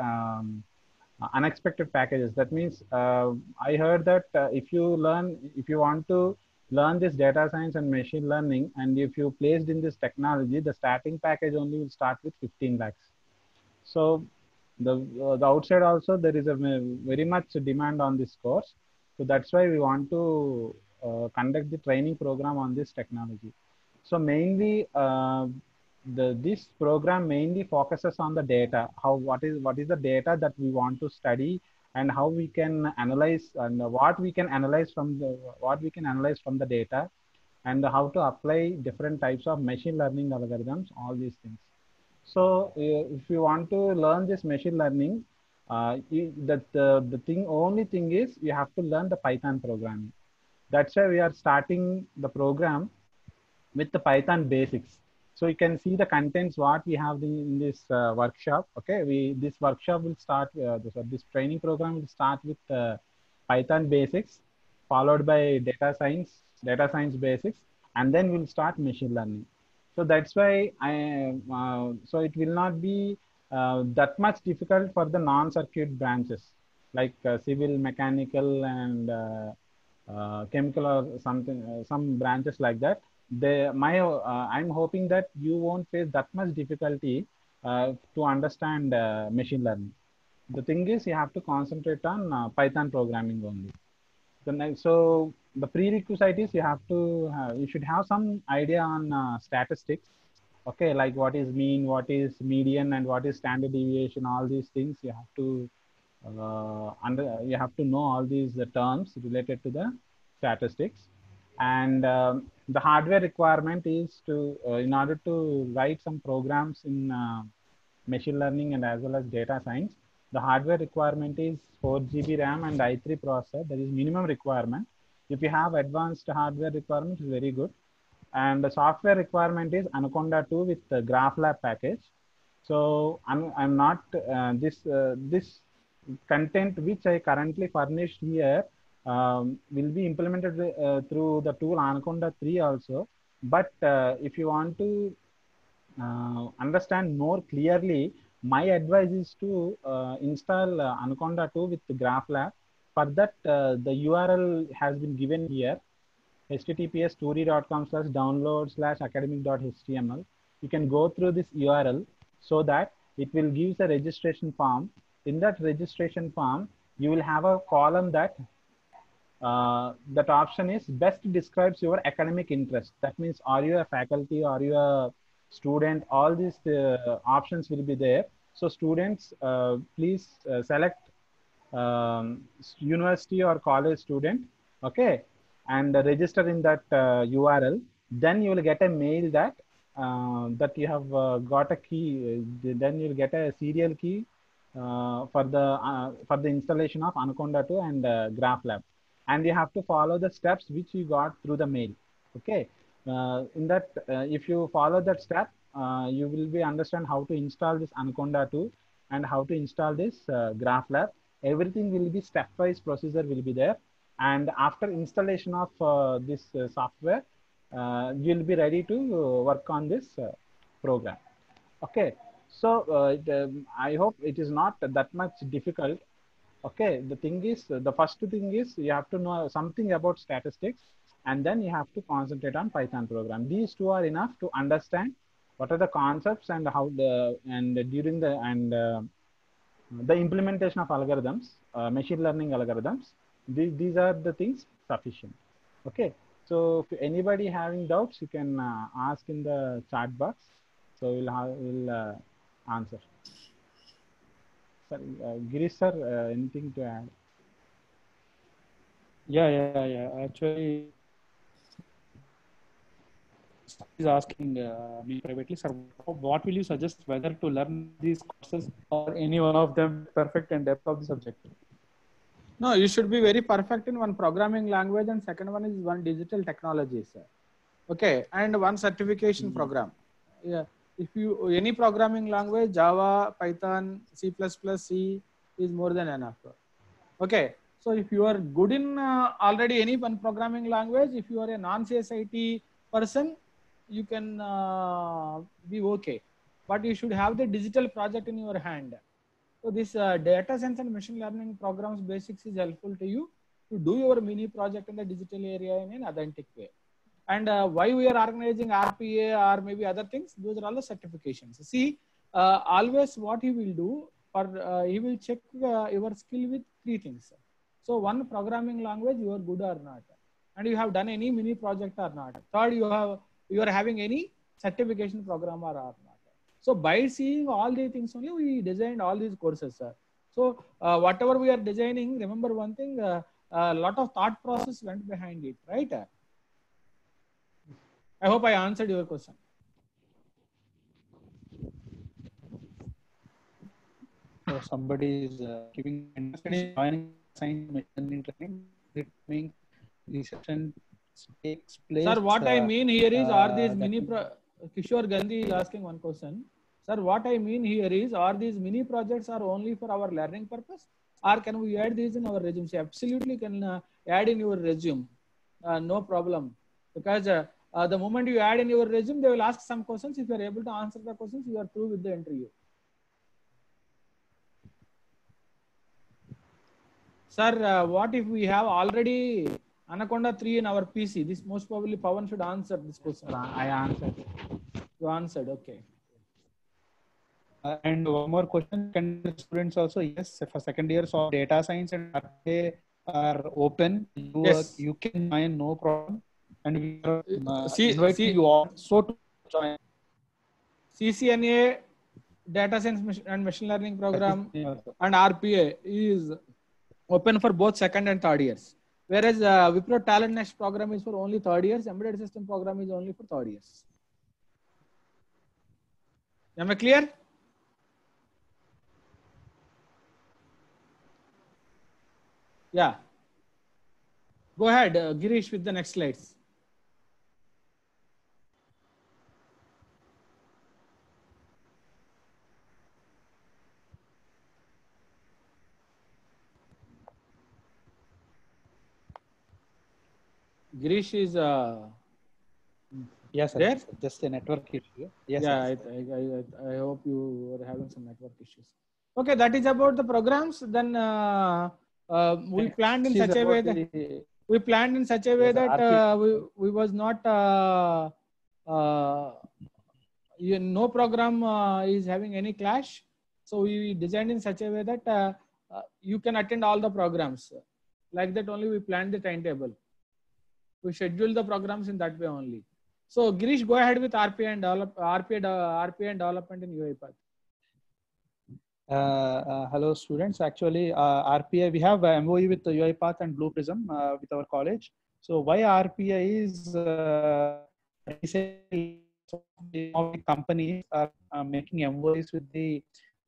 unexpected packages. That means I heard that if you want to learn this data science and machine learning, and if you placed in this technology, the starting package only will start with 15 lakhs. So the outside also there is a very much demand on this course. So that's why we want to conduct the training program on this technology. So mainly this program mainly focuses on the data. What is the data that we want to study, and how we can analyze, and what we can analyze from the data, and how to apply different types of machine learning algorithms, all these things. So if you want to learn this machine learning, the only thing is you have to learn the Python programming. That's why we are starting the program with the Python basics. So you can see the contents what we have in this workshop. Okay, this workshop will start. This training program will start with Python basics, followed by data science basics, and then we'll start machine learning. So that's why so it will not be that much difficult for the non-circuit branches like civil, mechanical, and chemical, or something, some branches like that. I'm hoping that you won't face that much difficulty to understand machine learning. The thing is, you have to concentrate on Python programming only. So the prerequisite is you should have some idea on statistics. Okay, like what is mean, what is median, and what is standard deviation. All these things you have to know all these terms related to the statistics. And the hardware requirement is to in order to write some programs in machine learning and as well as data science, the hardware requirement is 4 GB RAM and i3 processor. That is minimum requirement. If you have advanced hardware requirement, it's very good. And the software requirement is Anaconda 2 with the GraphLab package. So I'm not this content which I currently furnished here will be implemented through the tool Anaconda 3 also. But if you want to understand more clearly, my advice is to install Anaconda 2 with the GraphLab. For that, the URL has been given here, https://download/academic.html. You can go through this URL so that it will give a registration form. In that registration form, you will have a column that option is best describes your academic interest. That means, are you a faculty, are you a student? All these options will be there. So students, please select university or college student, okay, and register in that URL. Then you will get a mail that that you have got a key. Then you will get a serial key for the installation of Anaconda 2 and GraphLab. and you have to follow the steps which you got through the mail. Okay, in that if you follow that step, you will be understand how to install this Anaconda 2 and how to install this GraphLab. Everything will be stepwise procedure will be there, and after installation of this software, you'll be ready to work on this program. Okay, so I hope it is not that much difficult. Okay, the thing is, the first thing is you have to know something about statistics, and then you have to concentrate on Python program. These two are enough to understand what are the concepts and how the implementation of algorithms, machine learning algorithms. These are the things sufficient. Okay, so if anybody having doubts, you can ask in the chat box. So we'll answer. Sir, Girish sir, anything to add? Yeah. Actually, is asking me privately, sir, what will you suggest whether to learn these courses or any one of them perfect and depth of the subject? No, you should be very perfect in one programming language, and second one is one digital technology, sir. Okay, and one certification program. Yeah, if you any programming language, Java, Python, C++, C is more than enough. Okay, so if you are good in already any one programming language, if you are a non-CSIT person, you can be okay. But you should have the digital project in your hand. So this data science and machine learning programs basics is helpful to you to do your mini project in the digital area in an authentic way. And why we are organizing RPA or maybe other things, those are all the certifications. See, always what he will do, for he will check your skill with three things. So one, programming language, you are good or not, and you have done any mini project or not. Third, you are having any certification program or not. So by seeing all these things only, we designed all these courses, sir. So whatever we are designing, remember one thing, a lot of thought process went behind it, right? I hope I answered your question. So somebody is giving interested in joining science machine learning training. It means the session takes place. Sir, what I mean here is, are these mini Kishore Gandhi is asking one question. Sir, what I mean here is, are these mini projects are only for our learning purpose, or can we add these in our resume? So absolutely can add in your resume, no problem. Because the moment you add in your resume, they will ask some questions. If you are able to answer the questions, you are through with the interview. Sir, what if we have already Anaconda 3 in our PC? This most probably Pawan should answer this question. I answered. You answered, okay. And one more question, can students also, yes, for second years of data science and RPA are open. Yes. You can join, no problem. And we are inviting you all so to join. CCNA, data science and machine learning program, and RPA is open for both second and third years. Whereas Wipro Talent Next program is for only third years. Embedded system program is only for third years. Am I clear? Yeah. Go ahead, Girish, with the next slides. Girish is yes, sir. there? Just a network issue. Yes, yeah, I hope you are having some network issues. Okay, that is about the programs. Then we planned in such a way that we was not no program is having any clash. So we designed in such a way that you can attend all the programs. Like that only we planned the timetable. We schedule the programs in that way only. So Girish, go ahead with RPA and development in UiPath. Hello students, actually RPA, we have MOU with the UiPath and Blue Prism with our college. So why RPA is recently companies are making MOUs with the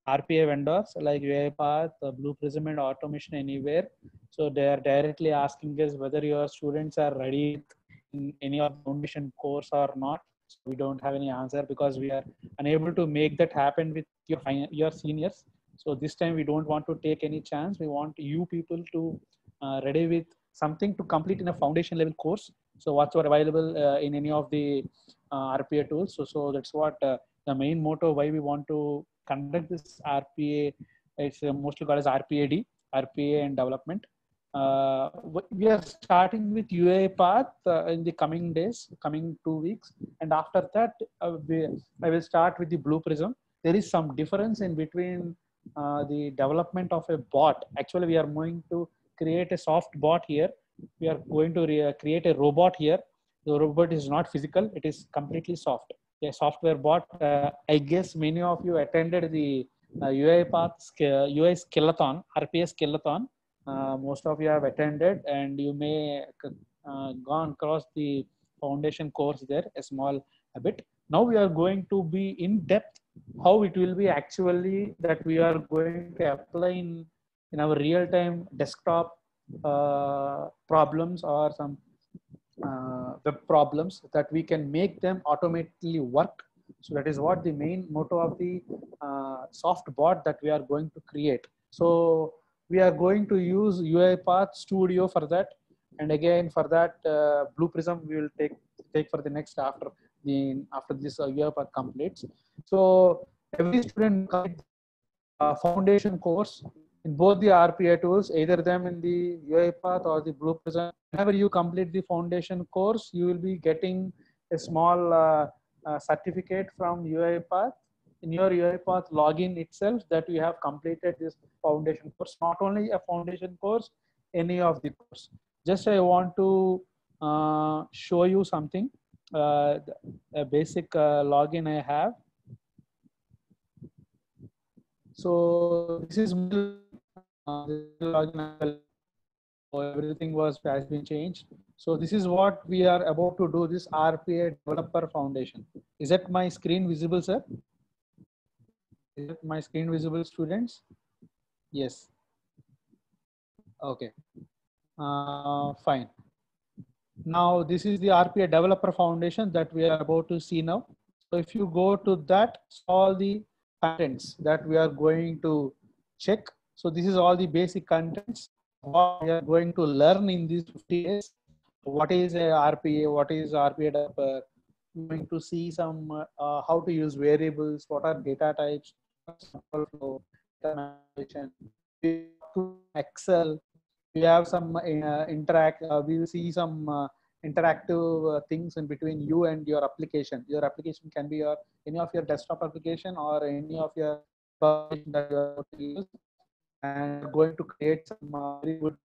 RPA vendors like UiPath, Blue Prism, and Automation Anywhere. So they are directly asking us whether your students are ready in any of the foundation course or not. So we don't have any answer because we are unable to make that happen with your seniors. So this time we don't want to take any chance. We want you people to ready with something to complete in a foundation level course. So what's available in any of the RPA tools. So that's what the main motto why we want to conduct this RPA. It's mostly called as RPAD, RPA and development. We are starting with UiPath in the coming days, coming 2 weeks, and after that I will start with the Blue Prism. There is some difference in between the development of a bot. Actually, we are going to create a soft bot here. We are going to create a robot here. The robot is not physical; it is completely soft. A software bot. I guess many of you attended the UiPath UI Skillathon, RPA Skillathon. Most of you have attended, and you may gone across the foundation course there a bit. Now we are going to be in depth how it will be actually that we are going to apply in our real-time desktop problems or some web problems that we can make them automatically work. So that is what the main motto of the soft bot that we are going to create. So we are going to use UiPath Studio for that, and again for that Blue Prism we will take for the next after this UiPath completes. So every student completes foundation course in both the RPA tools, either them in the UiPath or the Blue Prism. Whenever you complete the foundation course, you will be getting a small certificate from UiPath in your UiPath login itself that you have completed this foundation course. Not only a foundation course, any of the course. Just I want to show you something, a basic login I have. So this is login. Everything has been changed. So this is what we are about to do, this RPA Developer Foundation. Is that my screen visible, sir? Is it my screen visible, students? Yes. Okay. Fine. Now this is the RPA Developer Foundation that we are about to see now. So if you go to that, all the contents that we are going to check. So this is all the basic contents. What we are going to learn in these 50 days. What is a RPA? What is RPA developer? We're going to see some how to use variables. What are data types? Flow, data manipulation. Excel. We have some we will see some interactive things in between you and your application. Your application can be any of your desktop application or any of your application that you are going to use. And going to create some very good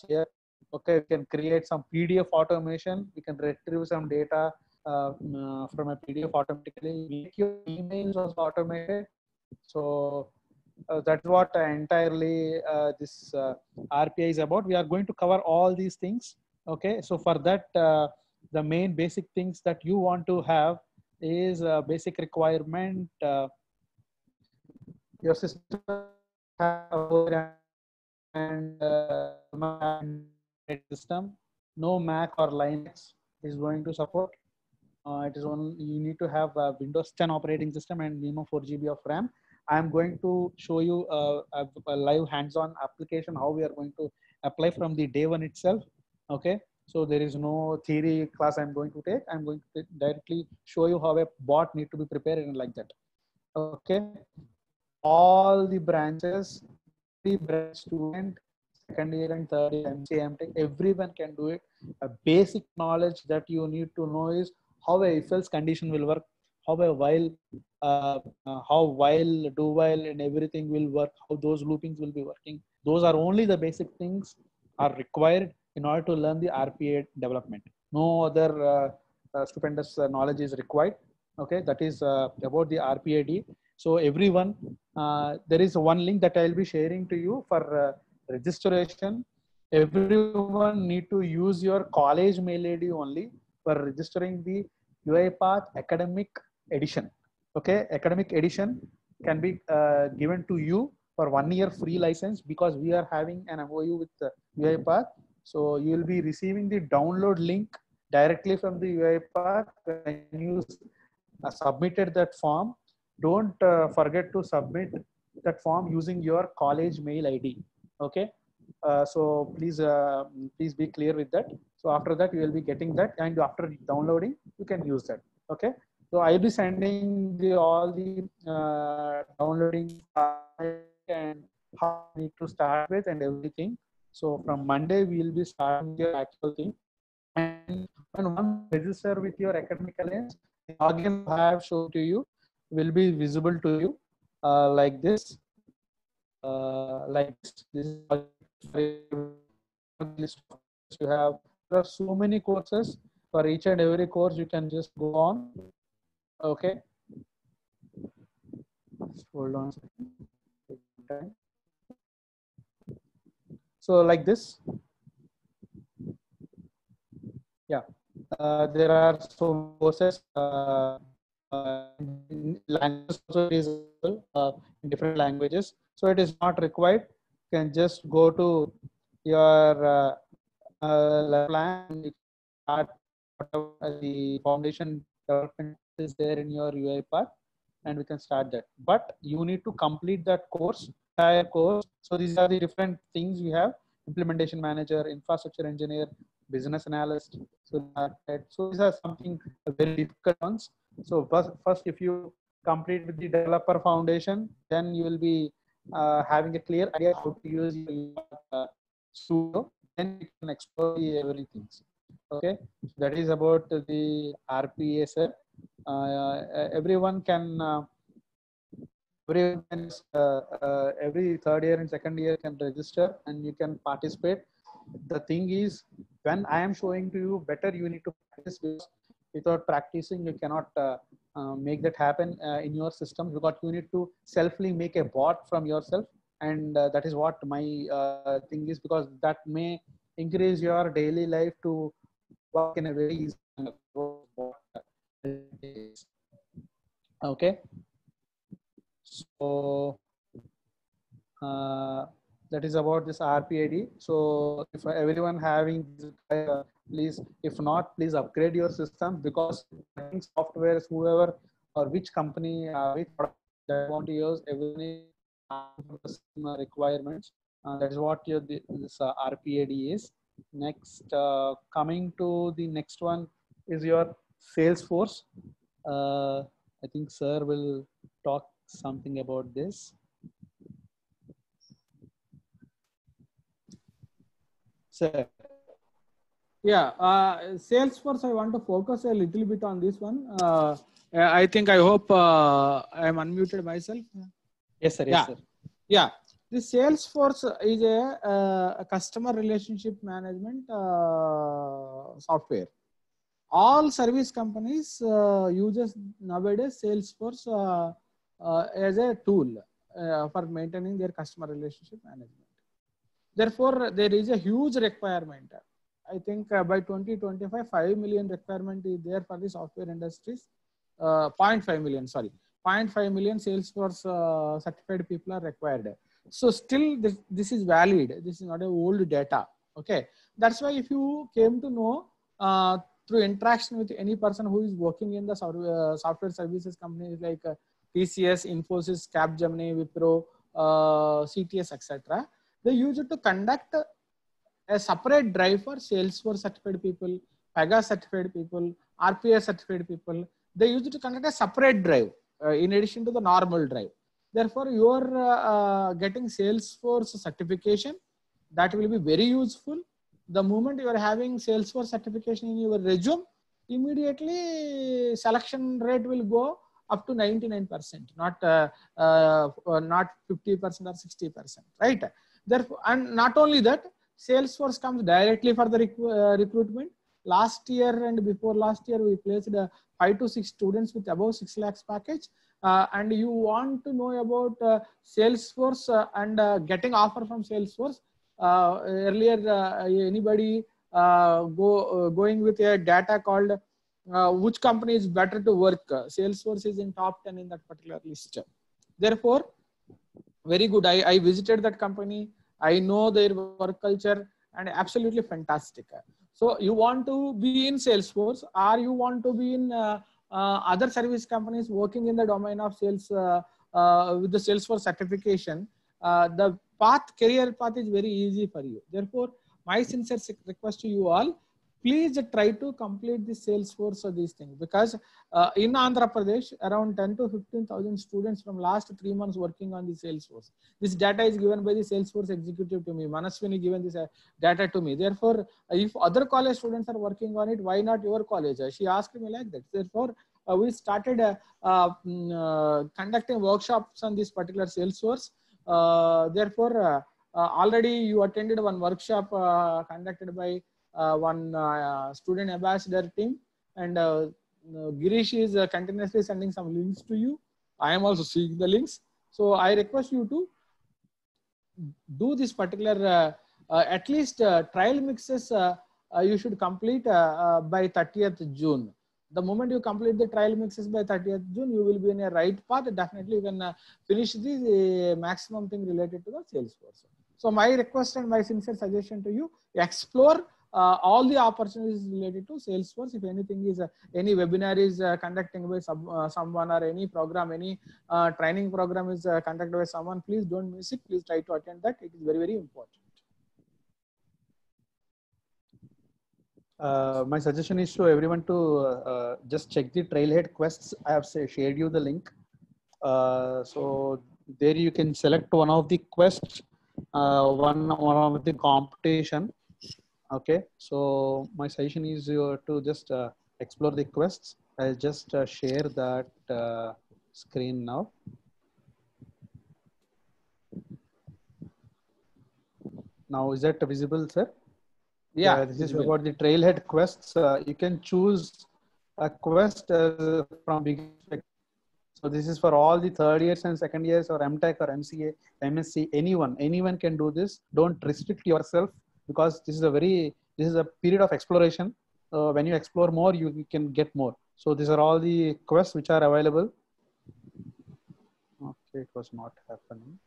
here. Okay, we can create some PDF automation. We can retrieve some data from a PDF automatically. Make your emails also automated. So that's what entirely this RPA is about. We are going to cover all these things. Okay, so for that, the main basic things that you want to have is a basic requirement. Your system and system, no Mac or Linux is going to support. It is only you need to have a Windows 10 operating system and minimum 4 GB of RAM. I am going to show you a live hands-on application how we are going to apply from the day one itself. Okay, so there is no theory class I'm going to take. I'm going to directly show you how a bot need to be prepared and like that. Okay, all the branches, every branch student, second year and third year, MCA, MTech, everyone can do it. A basic knowledge that you need to know is how a if-else condition will work, how a while, do while, and everything will work, how those loopings will be working. Those are only the basic things are required in order to learn the RPA development. No other stupendous knowledge is required. Okay, that is about the RPAD. So everyone, there is one link that I'll be sharing to you for registration. Everyone need to use your college mail ID only for registering the UiPath Academic Edition. Okay, Academic Edition. can be given to you for 1 year free license, because we are having an MOU with UiPath. So you will be receiving the download link directly from the UiPath when you submitted that form. Don't forget to submit that form using your college mail ID. Okay. So please be clear with that. So after that, you will be getting that, and after downloading, you can use that. Okay. So I'll be sending all the downloading and how you need to start with and everything. So from Monday, we will be starting your actual thing. And when once register with your academic alliance, the login I have shown to you will be visible to you like this. Like this is list you have. There are so many courses. For each and every course, you can just go on. Okay. Just hold on a second. So like this. Yeah. There are some courses. Languages also is in different languages. So it is not required. You can just go to your plan and start the foundation development is there in your UiPath, and we can start that. But you need to complete that course, entire course. So these are the different things we have: implementation manager, infrastructure engineer, business analyst. So these are something very difficult ones. So first, if you complete with the developer foundation, then you will be having a clear idea how to use your Studio. Then you can explore everything. Okay, that is about the RPA, sir. Everyone can every third year and second year can register and you can participate. The thing is, when I am showing to you, better you need to practice, because without practicing you cannot make that happen in your system, because you need to selfly make a bot from yourself, and that is what my thing is, because that may increase your daily life to work in a very easy manner. Okay. So that is about this RPID. So if everyone having please, if not, please upgrade your system, because softwares, whoever or which company, which product they want to use, everyone requirements. That is what this RPID is. Next, coming to the next one is your Salesforce. I think sir will talk something about this. Sir. Yeah, Salesforce, I want to focus a little bit on this one. I hope I am unmuted myself. Yes, sir. Yes, yeah. Sir. Yeah. The Salesforce is a customer relationship management software. All service companies uses nowadays Salesforce as a tool for maintaining their customer relationship management. Therefore, there is a huge requirement. I think by 2025, 5 million requirement is there for the software industries. 0.5 million, sorry. 0.5 million Salesforce certified people are required. So still this is valid. This is not a old data. Okay. That's why if you came to know through interaction with any person who is working in the software services companies like TCS, Infosys, Capgemini, Wipro, CTS, etc., they use it to conduct a separate drive for Salesforce certified people, Pega certified people, RPA certified people. They use it to conduct a separate drive in addition to the normal drive. Therefore, you are getting Salesforce certification. That will be very useful. The moment you are having Salesforce certification in your resume, immediately selection rate will go up to 99%, not 50% or 60%, right? Therefore, and not only that, Salesforce comes directly for the recruitment. Last year and before last year, we placed 5 to 6 students with above 6 lakhs package. And you want to know about Salesforce and getting offer from Salesforce. Earlier, anybody going with a data called which company is better to work? Salesforce is in top 10 in that particular list. Therefore, very good. I visited that company. I know their work culture and absolutely fantastic. So you want to be in Salesforce or you want to be in other service companies working in the domain of sales with the Salesforce certification, the career path is very easy for you. Therefore, my sincere request to you all, please try to complete the Salesforce or these things, because in Andhra Pradesh, around 10 to 15,000 students from last 3 months working on the Salesforce. This data is given by the Salesforce executive to me. Manaswini given this data to me. Therefore, if other college students are working on it, why not your college? She asked me like that. Therefore, we started conducting workshops on this particular Salesforce. Therefore, already you attended one workshop conducted by one student ambassador team, and Girish is continuously sending some links to you. I am also seeing the links. So I request you to do this particular at least trial mixes you should complete by 30th June. The moment you complete the trial mixes by 30th June, you will be in a right path. Definitely you can finish the maximum thing related to the Salesforce. So my request and my sincere suggestion to you, explore all the opportunities related to Salesforce. If anything is any webinar is conducting by someone, or any program, any training program is conducted by someone, please don't miss it. Please try to attend that. It is very, very important. My suggestion is to everyone to just check the Trailhead quests. I have shared you the link. So there you can select one of the quests, one of the competition. Okay, so my suggestion is to just explore the quests. I'll just share that screen now. Now, is that visible, sir? Yeah, this is about the Trailhead quests. You can choose a quest from beginning. So this is for all the third years and second years, or MTech or MCA, MSc, anyone can do this. Don't restrict yourself, because this is a period of exploration. When you explore more, you can get more. So these are all the quests which are available. Okay, it was not happening.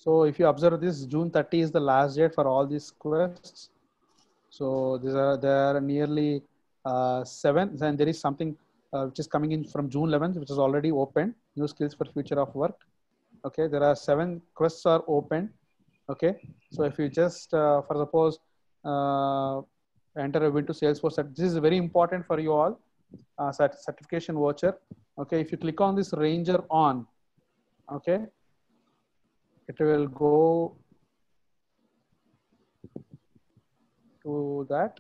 So if you observe this, June 30 is the last date for all these quests. So there are nearly 7, and there is something which is coming in from June 11th, which is already open. New skills for future of work. Okay, there are 7 quests are open. Okay, so if you just for suppose enter into Salesforce, this is very important for you all. Certification voucher. Okay, if you click on this Ranger on, okay, it will go to that.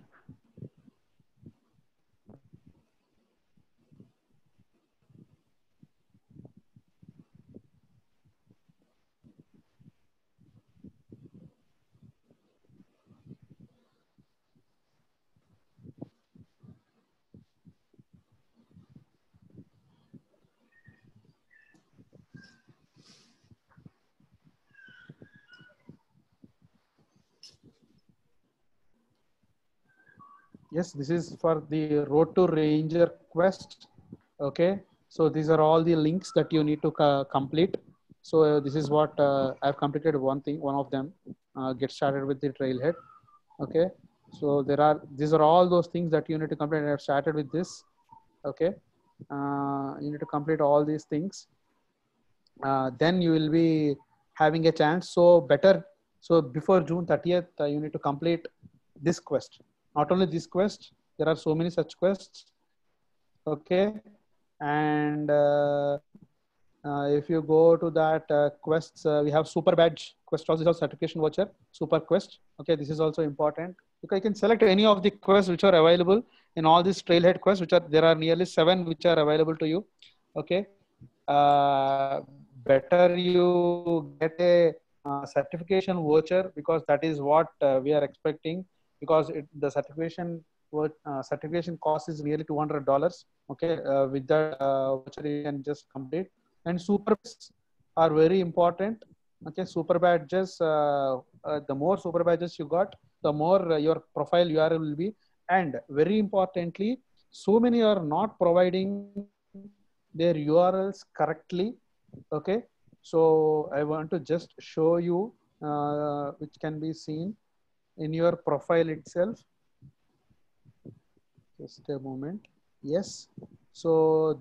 Yes, this is for the Road to Ranger quest. Okay, so these are all the links that you need to complete. So this is what I've completed one of them. Get started with the Trailhead. Okay, so these are all those things that you need to complete. I've started with this. Okay, you need to complete all these things. Then you will be having a chance. So before June 30th, you need to complete this quest. Not only this quest, there are so many such quests. Okay, and if you go to that quests, we have super badge quest, also certification voucher, super quest. Okay, this is also important. Okay, you can select any of the quests which are available in all these Trailhead quests, there are nearly 7 which are available to you. Okay, better you get a certification voucher, because that is what we are expecting, because the certification cost is nearly $200. Okay, with that voucher you can just complete. And super are very important. Okay, super badges. The more super badges you got, the more your profile URL will be. And very importantly, so many are not providing their URLs correctly. Okay, so I want to just show you, which can be seen in your profile itself. Just a moment. Yes. So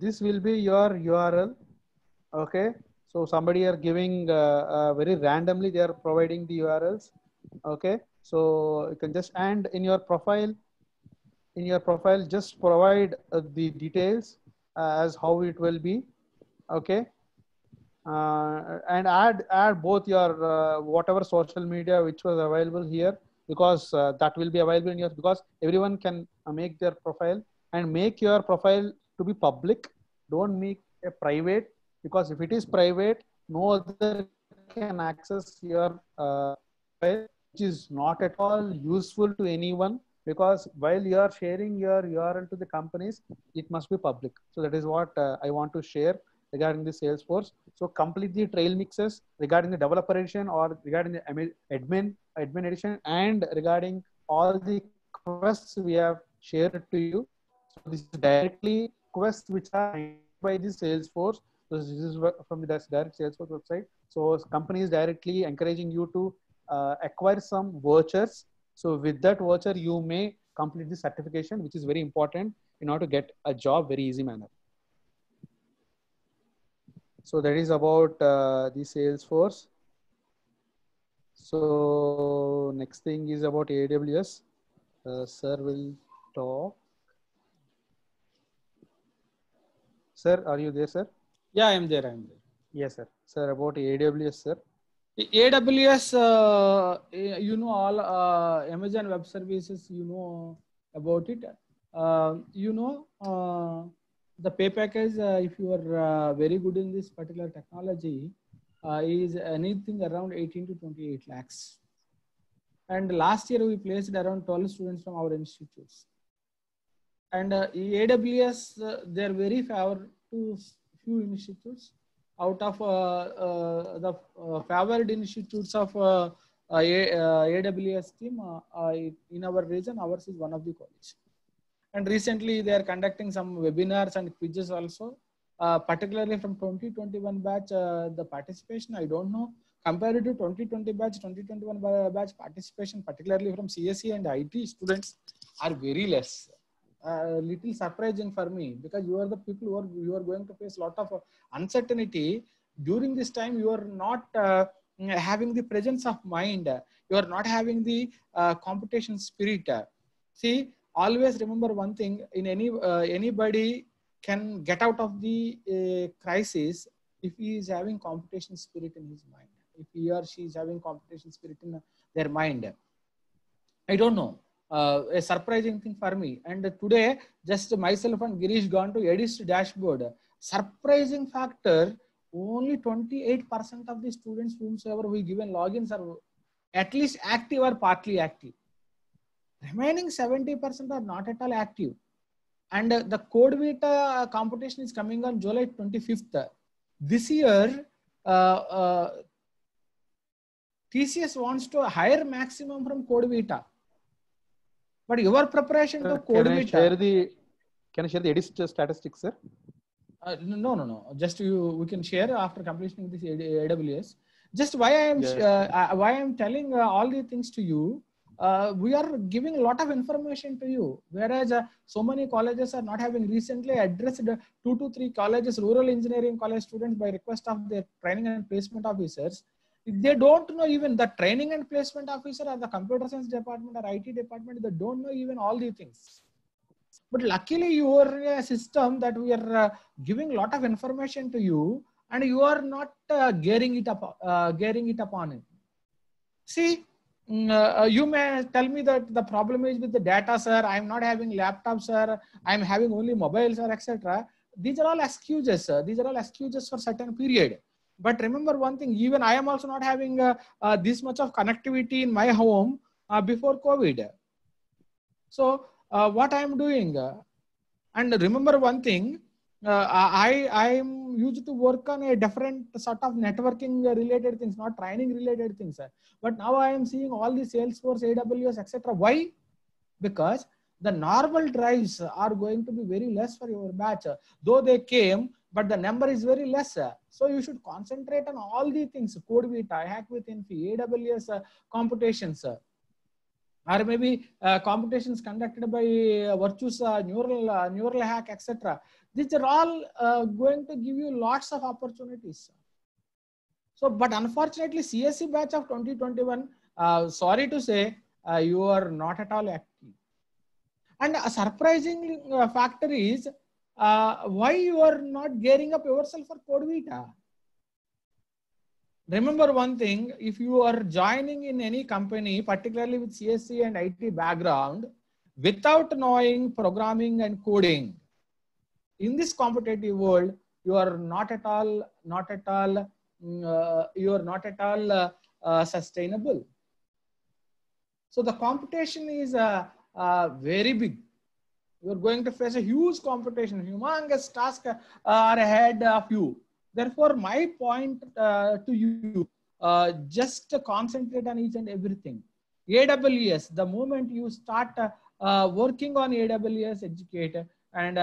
this will be your URL. Okay. So somebody are giving very randomly, they are providing the URLs. Okay. So you can just, and in your profile, just provide the details as how it will be. Okay. And add both your whatever social media which was available here, because that will be available in yours, because everyone can make their profile, and make your profile to be public. Don't make a private, because if it is private, no other can access your profile, which is not at all useful to anyone, because while you are sharing your URL to the companies, it must be public. So that is what I want to share regarding the Salesforce. So complete the trail mixes regarding the developer edition, or regarding the admin edition, and regarding all the quests we have shared to you. So this is directly quests which are by the Salesforce. So this is from the direct Salesforce website. So company is directly encouraging you to acquire some vouchers. So with that voucher, you may complete the certification, which is very important in order to get a job very easy manner. So that is about the Salesforce. So next thing is about AWS. Sir will talk. Sir, are you there, sir? Yeah, I am there. I am there. Yes, sir. Sir, about AWS, sir. AWS, you know, all Amazon Web Services, you know about it. You know, the pay package, if you are very good in this particular technology, is anything around 18 to 28 lakhs. And last year we placed around 12 students from our institutes. And AWS, they're very favored to few institutes. Out of the favored institutes of AWS team in our region, ours is one of the college. And recently they are conducting some webinars and quizzes also, particularly from 2021 batch, the participation, I don't know, compared to 2020 batch, 2021 batch participation, particularly from CSE and IT students, are very less. Little surprising for me, because you are the people who are, you are going to face a lot of uncertainty. During this time, you are not having the presence of mind. You are not having the competition spirit. See, always remember one thing: in anybody can get out of the crisis if he is having competition spirit in his mind. If he or she is having competition spirit in their mind, I don't know. A surprising thing for me. And today, just myself and Girish gone to Edis dashboard. Surprising factor: only 28% of the students whomsoever we given logins are at least active or partly active. Remaining 70% are not at all active. And the Code Vita competition is coming on July 25th. This year, TCS wants to hire maximum from Code Vita. But your preparation to Code Vita. Can I share the Edis statistics, sir? No. Just we can share after completing this AWS. Just why I am telling all these things to you. We are giving a lot of information to you, whereas so many colleges are not having. Recently addressed 2 to 3 colleges, rural engineering college students, by request of their training and placement officers. They don't know even the training and placement officer or the computer science department or IT department. They don't know even all these things. But luckily you are in a system that we are giving a lot of information to you, and you are not gearing it upon it. See, you may tell me that the problem is with the data, sir. I am not having laptop, sir. I am having only mobile, sir, etc. These are all excuses, sir. These are all excuses for certain period. But remember one thing, even I am also not having this much of connectivity in my home before COVID. So what I am doing, and remember one thing, I am used to work on a different sort of networking related things, not training related things. But now I am seeing all the Salesforce, AWS, etc. Why? Because the normal drives are going to be very less for your batch. Though they came, but the number is very less. So you should concentrate on all the things, CodeVita, Hack with Infi, AWS computations, or maybe computations conducted by Virtusa, neural hack, etc. These are all going to give you lots of opportunities. So, but unfortunately, CSE batch of 2021, sorry to say, you are not at all active. And a surprising factor is why you are not gearing up yourself for CodeVita. Remember one thing, if you are joining in any company, particularly with CSE and IT background, without knowing programming and coding, in this competitive world, you are not at all sustainable. So the competition is very big. You are going to face a huge competition, humongous task are ahead of you. Therefore, my point to you, just concentrate on each and everything. AWS, the moment you start working on AWS Educate and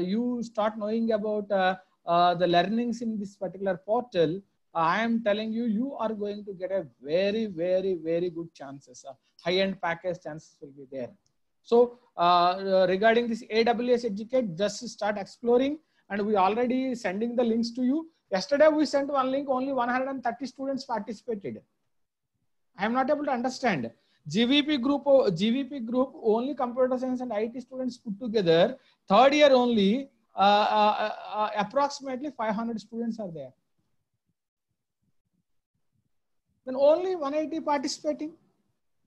you start knowing about the learnings in this particular portal, I am telling you, you are going to get a very, very, very good chances. High-end package chances will be there. So regarding this AWS Educate, just start exploring, and we already sending the links to you. Yesterday we sent one link, only 130 students participated. I am not able to understand. GVP group only computer science and IT students put together, third year only, approximately 500 students are there. Then only 180 participating.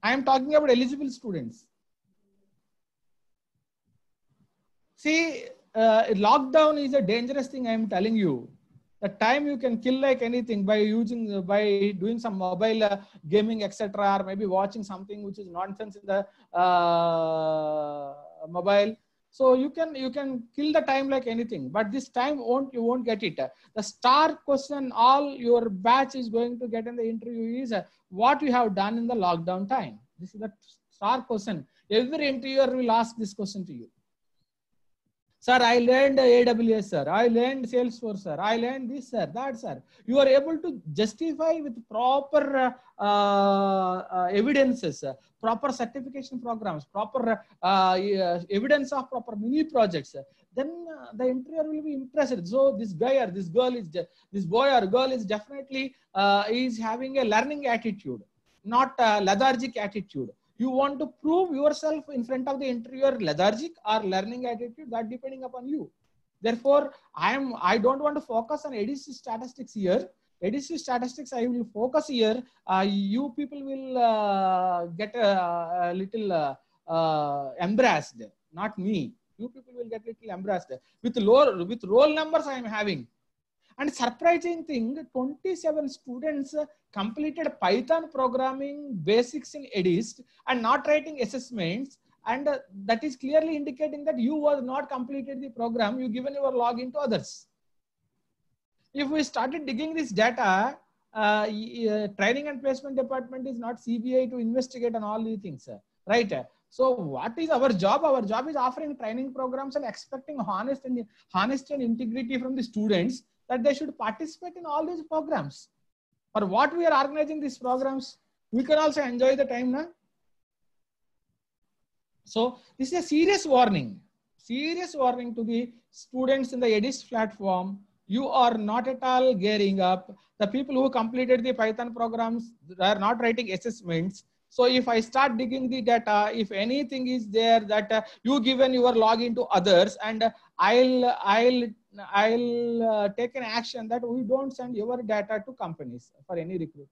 I am talking about eligible students. See, lockdown is a dangerous thing, I am telling you. The time you can kill like anything by doing some mobile gaming, etc., or maybe watching something which is nonsense in the mobile. So you can kill the time like anything, but this time you won't get it. The star question all your batch is going to get in the interview is what you have done in the lockdown time. This is the star question. Every interviewer will ask this question to you. Sir, I learned AWS, sir. I learned Salesforce, sir. I learned this, sir, that, sir. You are able to justify with proper evidences, proper certification programs, proper evidence of proper mini projects. Then the interviewer will be impressed. So this guy or this girl is, this boy or girl is definitely is having a learning attitude, not a lethargic attitude. You want to prove yourself in front of the interviewer lethargic or learning attitude, that depending upon you. Therefore, I don't want to focus on ADC statistics here. ADC statistics I will focus here. You people will get a little embarrassed, not me. You people will get a little embarrassed. With roll numbers I am having. And surprising thing, 27 students completed Python programming basics in EDIST and not writing assessments. And that is clearly indicating that you was not completed the program. You given your login to others. If we started digging this data, training and placement department is not CBI to investigate on all these things, right? So what is our job? Our job is offering training programs and expecting honesty and integrity from the students, that they should participate in all these programs. For what we are organizing these programs, we can also enjoy the time now. So this is a serious warning to the students in the EDIST platform. You are not at all gearing up. The people who completed the Python programs are not writing assessments. So if I start digging the data, if anything is there that you given your login to others, and I'll take an action that we don't send your data to companies for any recruitment.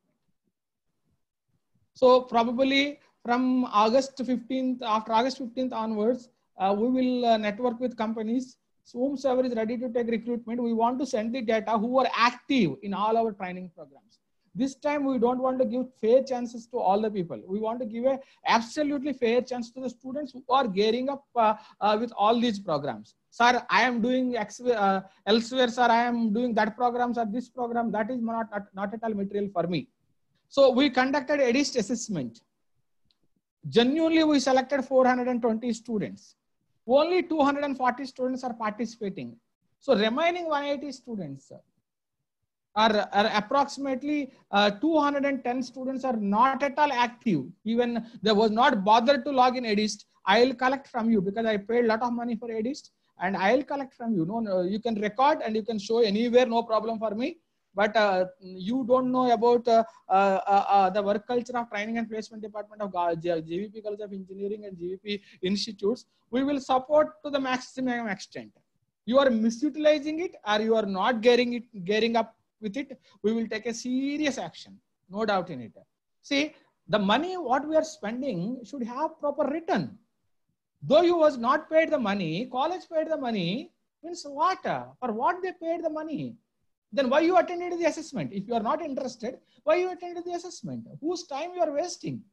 So probably from August 15th, after August 15th onwards, we will network with companies. So whomsoever is ready to take recruitment, we want to send the data who are active in all our training programs. This time we don't want to give fair chances to all the people. We want to give a absolutely fair chance to the students who are gearing up with all these programs. sir, I am doing elsewhere, sir, I am doing that program, sir, this program, that is not at all material for me. So we conducted EDIST assessment. Genuinely, we selected 420 students. Only 240 students are participating. So remaining 180 students are approximately 210 students are not at all active. Even they was not bothered to log in EDIST. I'll collect from you because I paid a lot of money for EDIST, and I'll collect from you. No, you can record and you can show anywhere, no problem for me. But you don't know about the work culture of training and placement department of GVP College of Engineering and GVP institutes. We will support to the maximum extent. You are misutilizing it or you are not gearing up with it, we will take a serious action, no doubt in it. See, the money what we are spending should have proper return. Though you was not paid the money, college paid the money, means what? For what they paid the money? Then why you attended the assessment? If you are not interested, why you attended the assessment? Whose time you are wasting?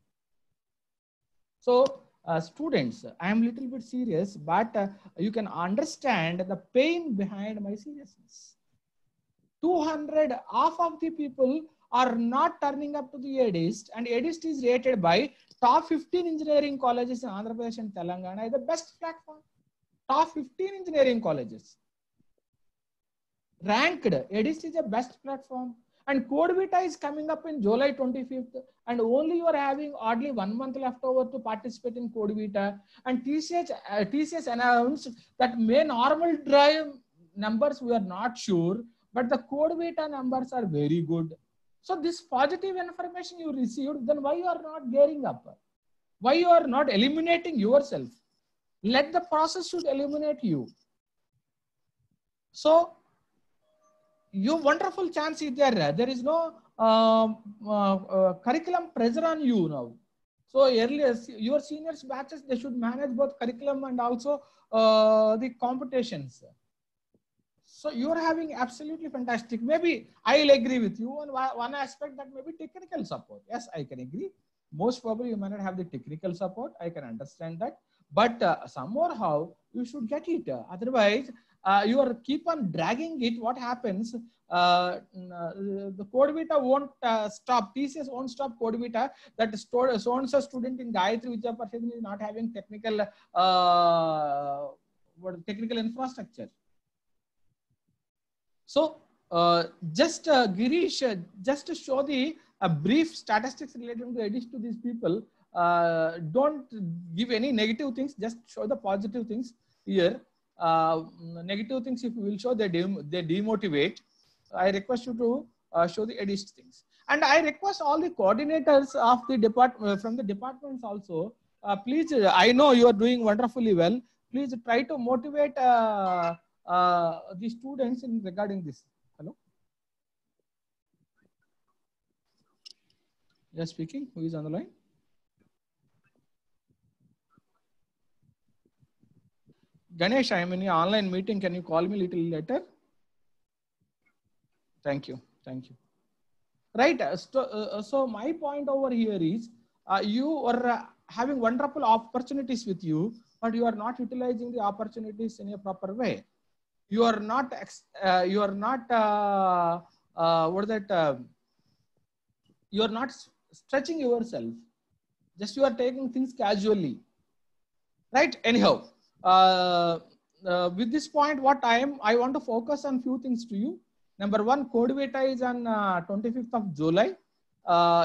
So students, I am little bit serious, but you can understand the pain behind my seriousness. 200, half of the people are not turning up to the EDIST, and EDIST is rated by top 15 engineering colleges in Andhra Pradesh and Telangana as the best platform. Top 15 engineering colleges. Ranked, EDIST is the best platform. And Code Vita is coming up in July 25th, and only you are having oddly 1 month left over to participate in Code Vita. And TCS announced that may normal drive numbers we are not sure, but the Code Vita numbers are very good. So this positive information you received, then why you are not gearing up? Why you are not eliminating yourself? Let the process should eliminate you. So your wonderful chance is there. There is no curriculum pressure on you now. So earlier, your seniors batches, they should manage both curriculum and also the competitions. So you are having absolutely fantastic. Maybe I'll agree with you on one aspect, that maybe technical support. Yes, I can agree. Most probably you may not have the technical support. I can understand that. But somehow you should get it. Otherwise, you are keep on dragging it. What happens? The Code Vita won't stop. TCS won't stop Code Vita. That so-and-so student in Gayatri Vidya Parishad is not having technical technical infrastructure. So just Girish, just to show the brief statistics related to EDIST to these people. Don't give any negative things. Just show the positive things here. Negative things, if you will show, they demotivate. I request you to show the EDIST things. And I request all the coordinators of the department, from the departments also, please, I know you are doing wonderfully well. Please try to motivate the students in regarding this. Hello? Yes, speaking. Who is on the line? Ganesh, I am in an online meeting. Can you call me a little later? Thank you. Thank you. Right. So my point over here is you are having wonderful opportunities with you, but you are not utilizing the opportunities in a proper way. You are not, you are not stretching yourself. Just you are taking things casually. Right. Anyhow. With this point, what I want to focus on few things to you. Number one, Code Vita is on 25th of July.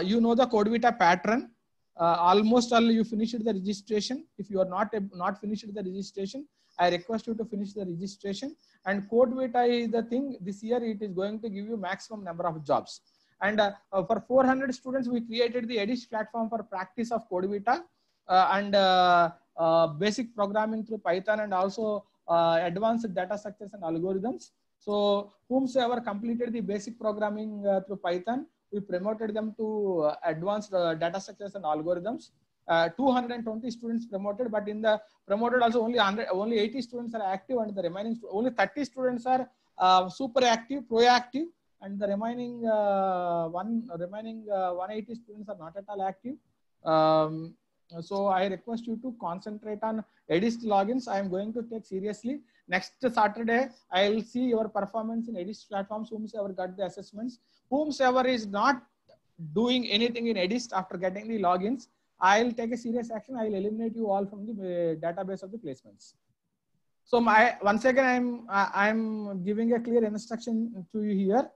You know the Code Vita pattern. Almost all you finished the registration. If you are not finished the registration, I request you to finish the registration. And Code Vita is the thing. This year it is going to give you maximum number of jobs. And for 400 students, we created the EDIST platform for practice of Code Vita and basic programming through Python, and also advanced data structures and algorithms. So whomsoever completed the basic programming through Python, we promoted them to advanced data structures and algorithms. 220 students promoted, but in the promoted also only 80 students are active, and the remaining only 30 students are super active, proactive, and the remaining 180 students are not at all active. So I request you to concentrate on EDIST logins. I am going to take seriously. Next Saturday, I will see your performance in EDIST platforms, whomsoever got the assessments. Whomsoever is not doing anything in EDIST after getting the logins, I will take a serious action. I will eliminate you all from the database of the placements. So once again, I'm giving a clear instruction to you here.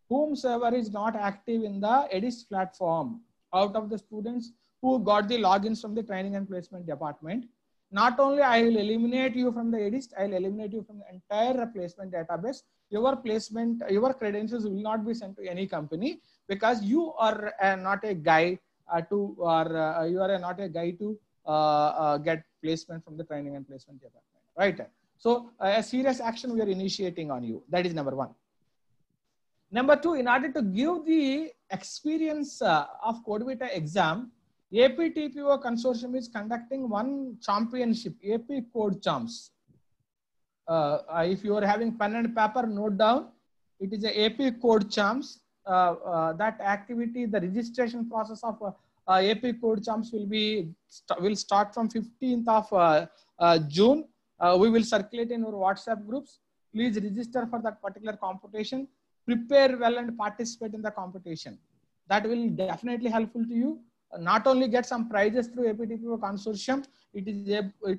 Whomsoever is not active in the EDIST platform out of the students who got the logins from the training and placement department, not only I will eliminate you from the EDIST, I will eliminate you from the entire placement database. Your placement, your credentials will not be sent to any company because you are not a guy you are not a guy to get placement from the training and placement department, right? So a serious action we are initiating on you. That is number one. Number two, in order to give the experience of CodeVita exam, APTPO consortium is conducting one championship, AP Code Champs. If you are having pen and paper, note down. It is a AP Code Champs. That activity, the registration process of AP Code Champs will start from 15th of June. We will circulate in our WhatsApp groups. Please register for that particular competition. Prepare well and participate in the competition. That will definitely helpful to you. Not only get some prizes through APTPO consortium, it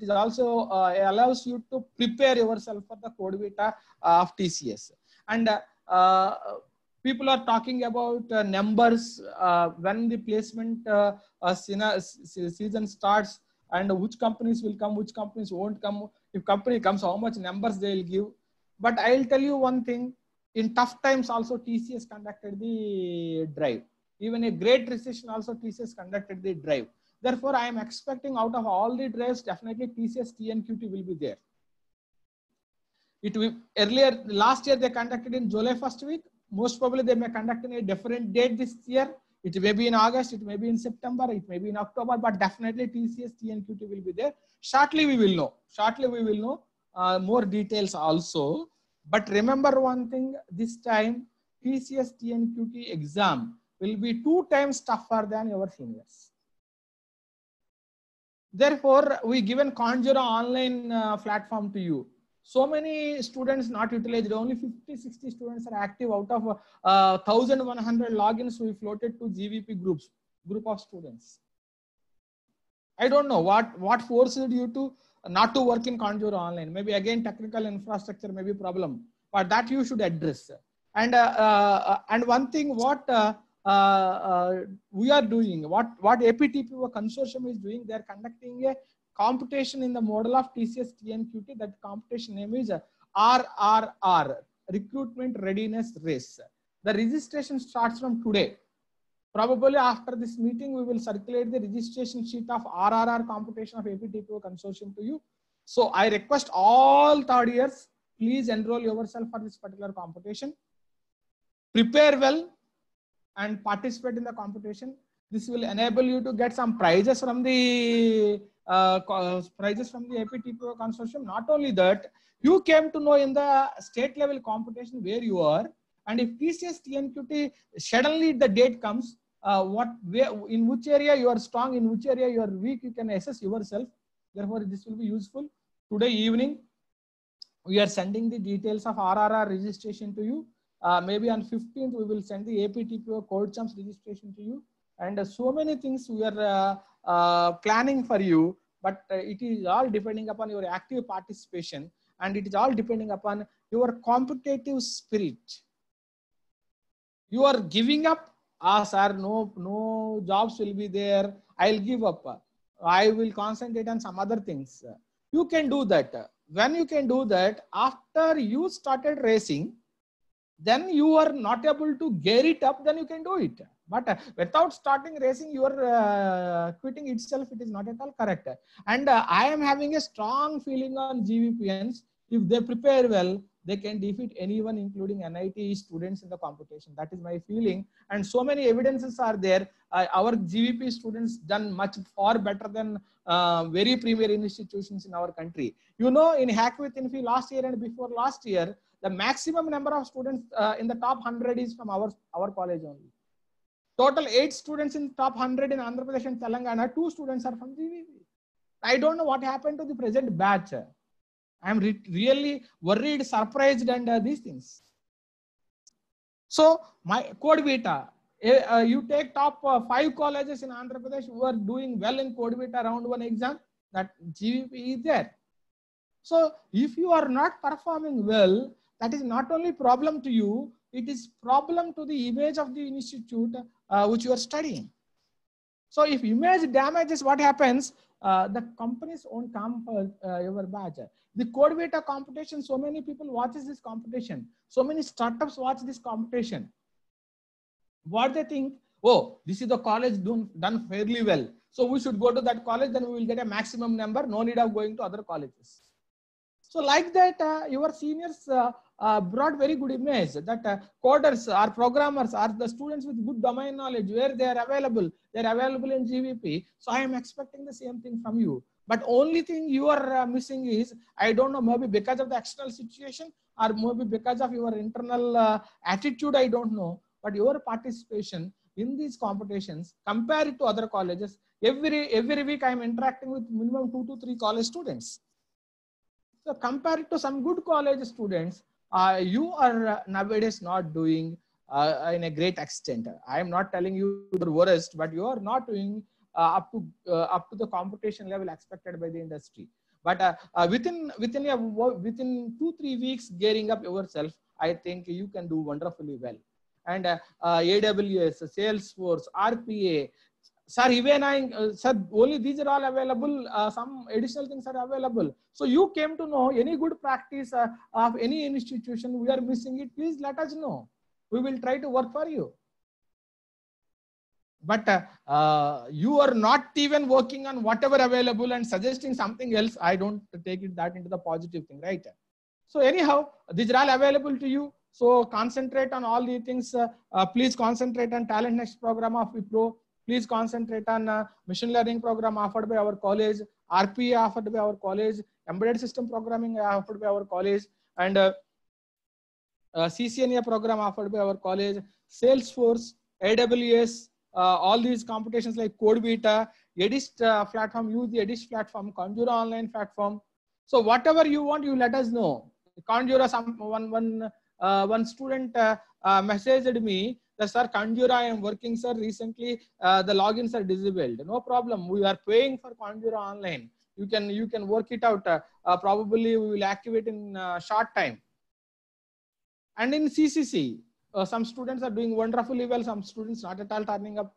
is also allows you to prepare yourself for the CodeVita of TCS. And people are talking about numbers when the placement season starts, and which companies will come, which companies won't come. If company comes, how much numbers they will give. But I will tell you one thing. In tough times also TCS conducted the drive. Even a great recession also TCS conducted the drive. Therefore, I am expecting out of all the drives, definitely TCS TNQT will be there. It will earlier, last year they conducted in July first week. Most probably they may conduct in a different date this year. It may be in August, it may be in September, it may be in October, but definitely TCS TNQT will be there. Shortly we will know. Shortly we will know more details also. But remember one thing, this time TCS TNQT exam will be 2 times tougher than your seniors. Therefore, we given Conjura online platform to you. So many students not utilized, only 50-60 students are active out of 1,100 logins we floated to GVP group of students. I don't know what forced you to not to work in Conjura online. Maybe again technical infrastructure may be problem, but that you should address. And one thing what we are doing, what APTPO consortium is doing, they are conducting a competition in the model of TCS TNQT. That competition name is RRR, Recruitment Readiness Race. The registration starts from today. Probably after this meeting, we will circulate the registration sheet of RRR competition of APTPO consortium to you. So I request all third years, please enroll yourself for this particular competition. Prepare well and participate in the competition. This will enable you to get some prizes from the APTPO consortium. Not only that, you came to know in the state level competition where you are, and if TCS TNQT suddenly the date comes, in which area you are strong, in which area you are weak, you can assess yourself. Therefore, this will be useful. Today evening, we are sending the details of RRR registration to you. Maybe on 15th, we will send the APTPO Code Champs registration to you. And so many things we are planning for you, but it is all depending upon your active participation, and it is all depending upon your competitive spirit. You are giving up. Sir, no jobs will be there. I'll give up. I will concentrate on some other things. You can do that. When you can do that, after you started racing, then you are not able to gear it up, then you can do it. But without starting racing, you are quitting itself. It is not at all correct. And I am having a strong feeling on GVPNs. If they prepare well, they can defeat anyone, including NIT students in the competition. That is my feeling. And so many evidences are there. Our GVP students done much far better than very premier institutions in our country. You know, in Hack with Infi last year and before last year, the maximum number of students in the top 100 is from our college only. Total 8 students in top 100 in Andhra Pradesh and Telangana, 2 students are from GVP. I don't know what happened to the present batch. I am really worried, surprised, and these things. So my Code Vita, you take top 5 colleges in Andhra Pradesh who are doing well in Code Vita round 1 exam, that GVP is there. So if you are not performing well, that is not only problem to you, it is problem to the image of the institute which you are studying. So if image damages, what happens? The companies won't come for your batch. The Code Vita competition, so many people watches this competition. So many startups watch this competition. What they think? Oh, this is the college done fairly well. So we should go to that college, then we will get a maximum number. No need of going to other colleges. So like that, your seniors brought very good image that coders or programmers are the students with good domain knowledge where they are available. They are available in GVP. So I am expecting the same thing from you. But only thing you are missing is, I don't know, maybe because of the external situation or maybe because of your internal attitude, I don't know. But your participation in these competitions, compare it to other colleges. Every week I am interacting with minimum 2 to 3 college students. So compare it to some good college students, you are nowadays not doing in a great extent. I am not telling you the worst, but you are not doing up to the competition level expected by the industry. But within 2-3 weeks gearing up yourself, I think you can do wonderfully well. And AWS, Salesforce, RPA. Sir, even sir, only these are all available. Some additional things are available. So you came to know any good practice of any institution, we are missing it. Please let us know. We will try to work for you. But you are not even working on whatever available and suggesting something else. I don't take that into the positive thing, right? So anyhow, these are all available to you. So concentrate on all these things. Please concentrate on Talent Next program of Wipro. Please concentrate on machine learning program offered by our college, RPA offered by our college, embedded system programming offered by our college, and CCNA program offered by our college, Salesforce, AWS, all these competitions like Code Vita, Edist platform, use the Edist platform, Conjura online platform. So whatever you want, you let us know. Conjura, one student messaged me that, sir, Conjura, I am working, sir. Recently, the logins are disabled. No problem. We are paying for Conjura online. You can work it out. Probably we will activate in short time. And in CCC, some students are doing wonderfully well. Some students not at all turning up.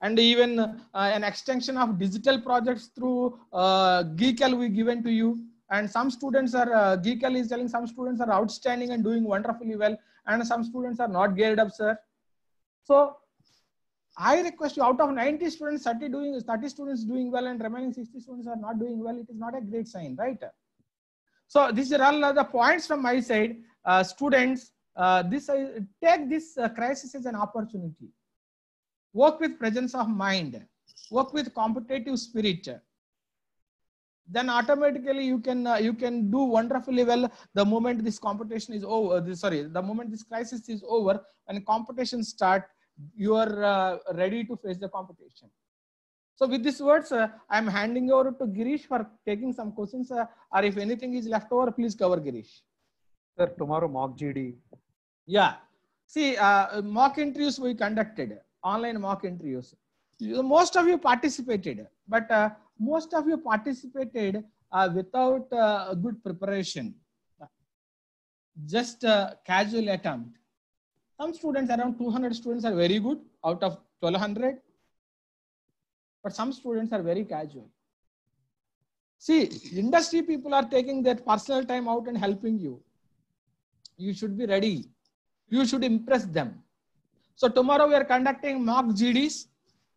And even an extension of digital projects through Geekl we given to you. And some students are, Geekl is telling some students are outstanding and doing wonderfully well. And some students are not geared up, sir. So I request you, out of 90 students, 30 students doing well and remaining 60 students are not doing well. It is not a great sign, right? So these are all the points from my side. Students, take this crisis as an opportunity. Work with presence of mind. Work with competitive spirit. Then automatically you can do wonderfully well the moment this competition is over. The moment this crisis is over and competition start, you are ready to face the competition. So with these words, I am handing over to Girish for taking some questions, or if anything is left over, please cover, Girish. Sir, tomorrow mock GD. Yeah. See, mock interviews we conducted, online mock interviews. Most of you participated, but most of you participated without good preparation. Just a casual attempt. Some students, around 200 students, are very good out of 1200. But some students are very casual. See, industry people are taking their personal time out and helping you. You should be ready. You should impress them. So tomorrow we are conducting mock GDs.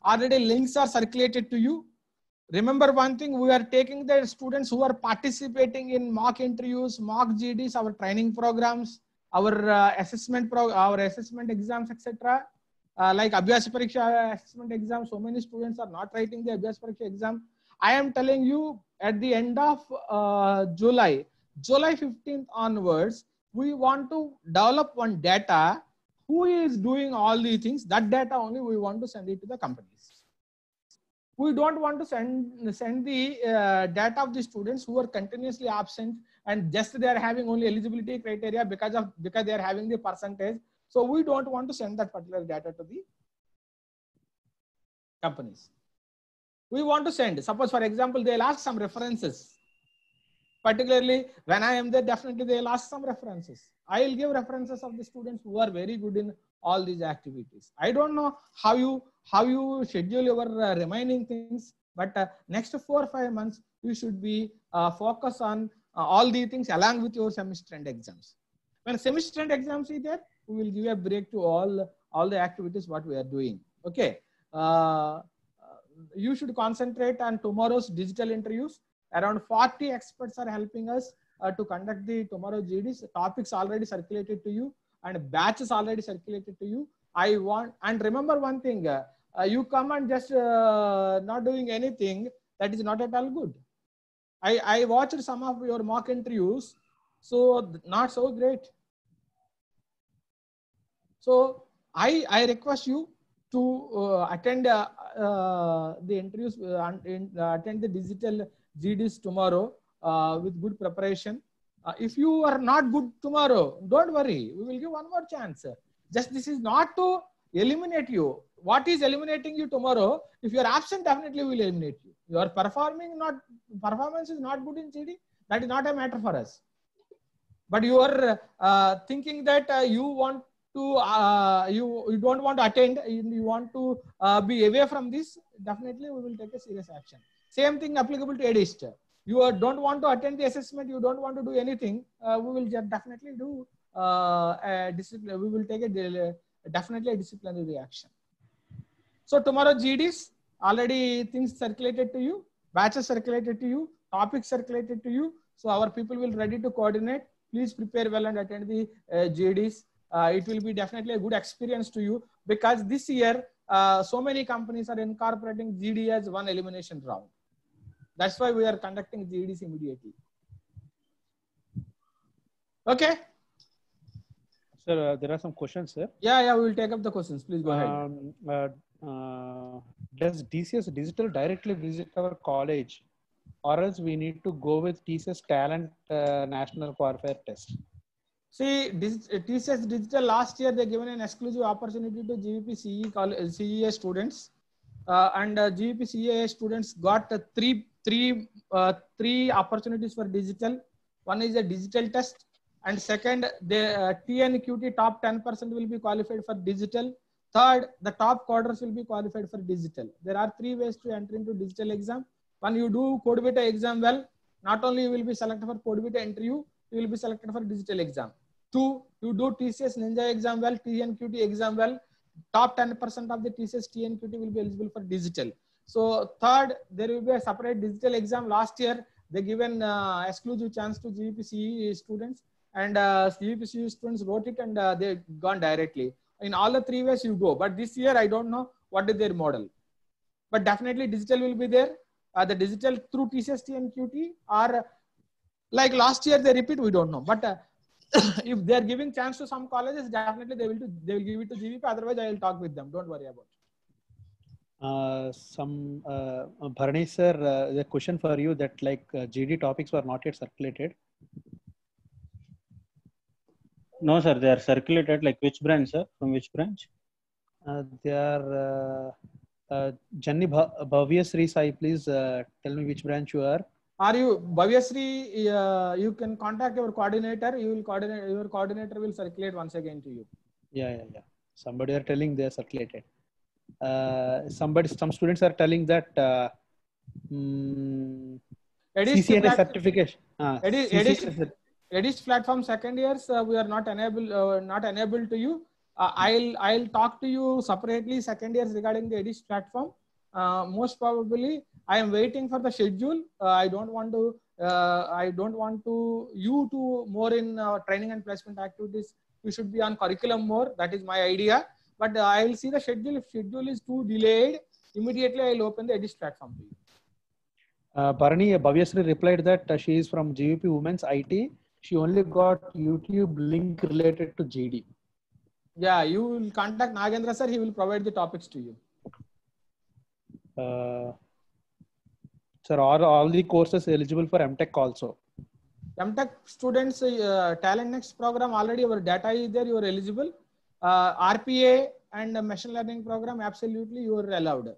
Already links are circulated to you. Remember one thing, we are taking the students who are participating in mock interviews, mock GDs, our training programs, our assessment exams, etc. Like Abhyas Pariksha assessment exam, so many students are not writing the Abhyas Pariksha exam. I am telling you, at the end of July 15th onwards, we want to develop one data who is doing all these things, that data only we want to send it to the companies. We don't want to send the data of the students who are continuously absent and just they are having only eligibility criteria because they are having the percentage. So we don't want to send that particular data to the companies. We want to send, suppose for example, they'll ask some references. Particularly when I am there, definitely they'll ask some references. I'll give references of the students who are very good in all these activities. I don't know how you schedule your remaining things, but next 4 or 5 months, you should be focused on all these things along with your semester end exams. When semester end exams is there, we will give a break to all the activities what we are doing. Okay. You should concentrate on tomorrow's digital interviews. Around 40 experts are helping us to conduct the tomorrow GDs. Topics already circulated to you and batches already circulated to you. I want, and remember one thing, you come and just not doing anything, that is not at all good. I watched some of your mock interviews, so not so great. So I request you to attend the interviews, attend the digital GDs tomorrow with good preparation. If you are not good tomorrow, don't worry. We will give one more chance. Just this is not to eliminate you. What is eliminating you tomorrow? If you are absent, definitely will eliminate you. Your performance is not good in GD. That is not a matter for us. But you are thinking that you want to you don't want to attend. You want to be away from this. Definitely, we will take a serious action. Same thing applicable to EDIST. You don't want to attend the assessment. You don't want to do anything. We will definitely do a discipline. We will take definitely a disciplinary action. So tomorrow GDs, already things circulated to you, batches circulated to you, topics circulated to you. So our people will ready to coordinate. Please prepare well and attend the GDs. It will be definitely a good experience to you because this year so many companies are incorporating GD as one elimination round. That's why we are conducting GDs immediately. Okay. Sir, there are some questions, sir. Yeah, we will take up the questions. Please go ahead. Does TCS Digital directly visit our college, or else we need to go with TCS Talent National Qualifier Test? See, TCS Digital last year they given an exclusive opportunity to GVP CEA students, and GVP CEA students got three opportunities for digital. One is a digital test, and second, the TNQT top 10% will be qualified for digital. Third, the top quarters will be qualified for digital. There are 3 ways to enter into digital exam. One, you do Code Beta exam well. Not only you will be selected for Code Beta interview, you will be selected for digital exam. 2, you do TCS Ninja exam well, TNQT exam well. Top 10% of the TCS TNQT will be eligible for digital. So third, there will be a separate digital exam. Last year, they given exclusive chance to GVP students, and GVP students wrote it and they gone directly. In all the 3 ways you go, but this year I don't know what is their model. But definitely digital will be there. The digital through TCS TNQT, or like last year they repeat, we don't know. But if they are giving chance to some colleges, definitely they will give it to GVP. Otherwise, I will talk with them. Don't worry about it. Bharani sir, the question for you that like GD topics were not yet circulated. No, sir, they are circulated. Like which branch, sir? From which branch? They are Janni Bhavyasri Sai. Please tell me which branch you are. Are you Bhavyasri? You can contact your coordinator. You will coordinate. Your coordinator will circulate once again to you. Yeah. Somebody are telling they are circulated. Some students are telling that CCNA certification. EDIST platform second years we are not enabled to you. I'll talk to you separately second years regarding the EDIST platform. Most probably I am waiting for the schedule. I don't want to you to more in training and placement activities. You should be on curriculum more. That is my idea. But I will see the schedule. If schedule is too delayed, immediately I will open the EDIST platform to you. Bharani Bhavyasri replied that she is from GVP Women's IT. She only got YouTube link related to GD. Yeah, you will contact Nagendra sir. He will provide the topics to you. Sir, are all the courses eligible for MTech also? MTech students, Talent Next program, already your data is there, you are eligible. RPA and machine learning program, absolutely you are allowed.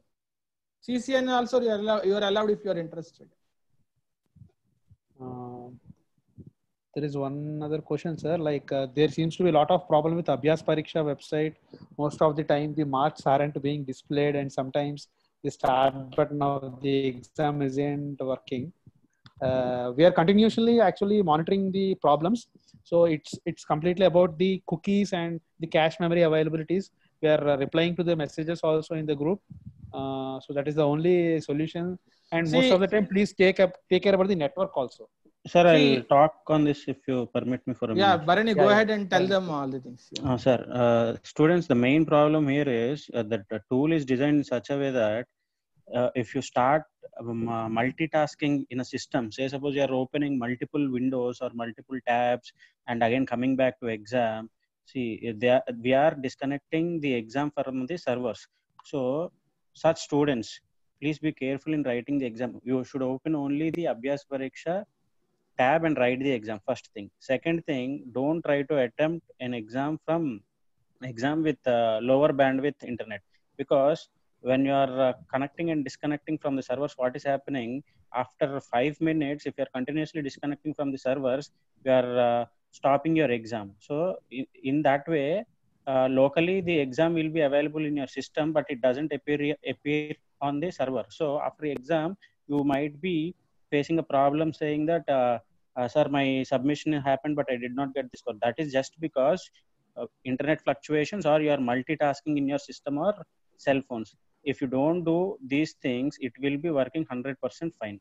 CCN also you are allowed if you are interested. There is one other question, sir. Like there seems to be a lot of problem with Abhyas Pariksha website. Most of the time, the marks aren't being displayed, and sometimes the start button of the exam isn't working. We are continuously actually monitoring the problems. So it's completely about the cookies and the cache memory availabilities. We are replying to the messages also in the group. So that is the only solution. And most of the time, please take care about the network also. Sir, I'll talk on this if you permit me for a minute. Yeah, Bharani, go ahead and tell them all the things. Yeah. Sir, students, the main problem here is that the tool is designed in such a way that if you start multitasking in a system, say suppose you are opening multiple windows or multiple tabs and again coming back to exam, see we are disconnecting the exam from the servers. So such students, please be careful in writing the exam. You should open only the Abhyas Pariksha tab and write the exam, first thing. Second thing, don't try to attempt an exam with lower bandwidth internet, because when you are connecting and disconnecting from the servers, what is happening after 5 minutes, if you are continuously disconnecting from the servers, you are stopping your exam. So in that way, locally the exam will be available in your system, but it doesn't appear on the server. So after the exam, you might be facing a problem saying that sir, my submission happened but I did not get this score. That is just because internet fluctuations, or you are multitasking in your system or cell phones. If you don't do these things, it will be working 100% fine.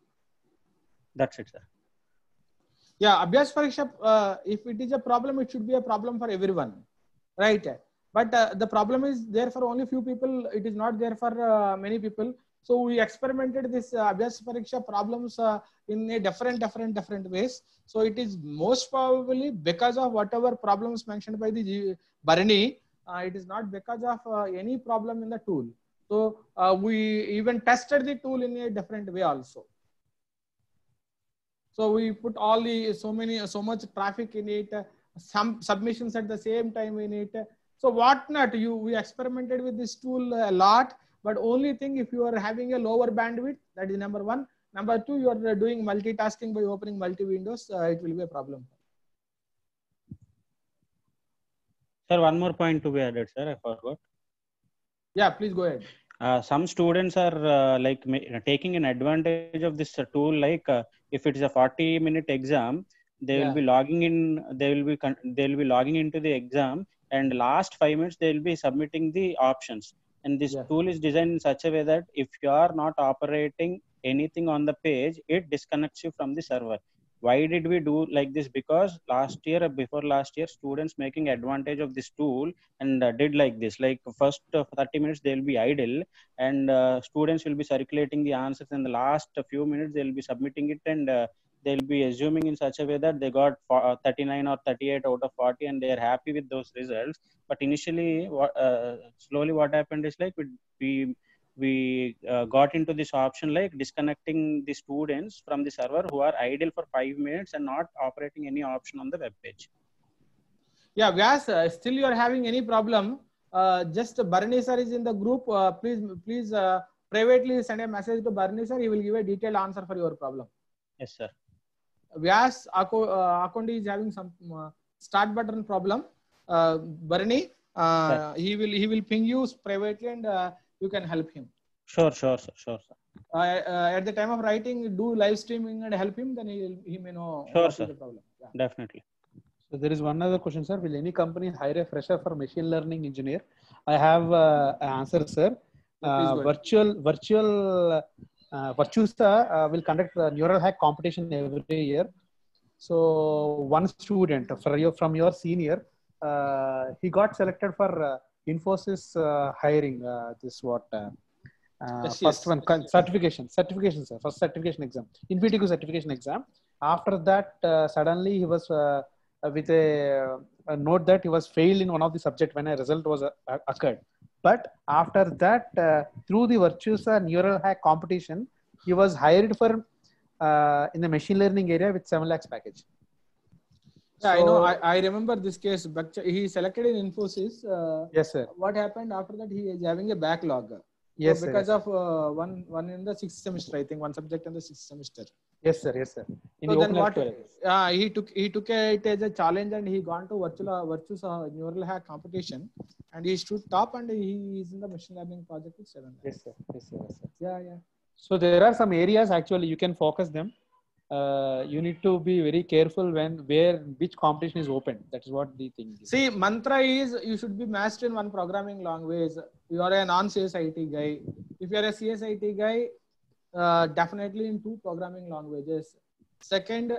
That's it, sir. Yeah, Abhyas Pariksha, if it is a problem, it should be a problem for everyone, right? But the problem is there for only few people. It is not there for many people. So we experimented this Abhyas Pariksha problems in a different ways. So it is most probably because of whatever problems mentioned by the Bharani. It is not because of any problem in the tool. So we even tested the tool in a different way also. So we put all the so much traffic in it, some submissions at the same time in it. So what not, we experimented with this tool a lot, but only thing, if you are having a lower bandwidth, that is number one. Number two, you are doing multitasking by opening multi windows, it will be a problem. Sir, one more point to be added, sir, I forgot. Yeah, please go ahead. Some students are taking an advantage of this tool, like if it is a 40-minute exam, they will be logging in, they will be logging into the exam, and last 5 minutes they will be submitting the options. And this tool is designed in such a way that if you are not operating anything on the page, it disconnects you from the server. Why did we do like this? Because before last year, students making advantage of this tool and did like this. Like first 30 minutes they will be idle, and students will be circulating the answers, and the last few minutes they will be submitting it, and they'll be assuming in such a way that they got 39 or 38 out of 40, and they are happy with those results. But initially, slowly what happened is like we got into this option, like disconnecting the students from the server who are idle for 5 minutes and not operating any option on the web page. Yeah, Vyas, still you are having any problem, just Bharani sir is in the group. Please privately send a message to Bharani sir. He will give a detailed answer for your problem. Yes, sir. Vyas Akondi is having some start button problem. Bharani, he will ping you privately, and you can help him. Sure, sir. At the time of writing, do live streaming and help him. Then he may know what is the problem. Yeah. Definitely. So there is one other question, sir. Will any company hire a fresher for machine learning engineer? I have an answer, sir. Virtusa will conduct a neural hack competition every year. So one student from your senior, he got selected for Infosys hiring. First one, certification, sir. First certification exam, InfyTQ certification exam. After that, suddenly he was with a note that he was failed in one of the subject when a result was occurred. But after that, through the Virtusa neural hack competition, he was hired for in the machine learning area with 7 lakhs package. Yeah, I know. I remember this case. But he selected in Infosys. Yes, sir. What happened after that? He is having a backlog. Yes, so sir, because yes, of one in the 6th semester, I think one subject in the 6th semester. Yes, sir. Yes, sir. In So the then open what? lecture. He took it as a challenge, and he gone to Virtu's neural hack competition, and he stood top, and he is in the machine learning project with 7 lakhs. Yes, sir. Yes, sir. Yes, sir. Yeah, yeah. So there are some areas actually you can focus them. You need to be very careful which competition is open. That is what the thing is. See, mantra is you should be mastered in one programming language. You are a non-CSIT guy. If you are a CSIT guy, definitely in 2 programming languages. Second,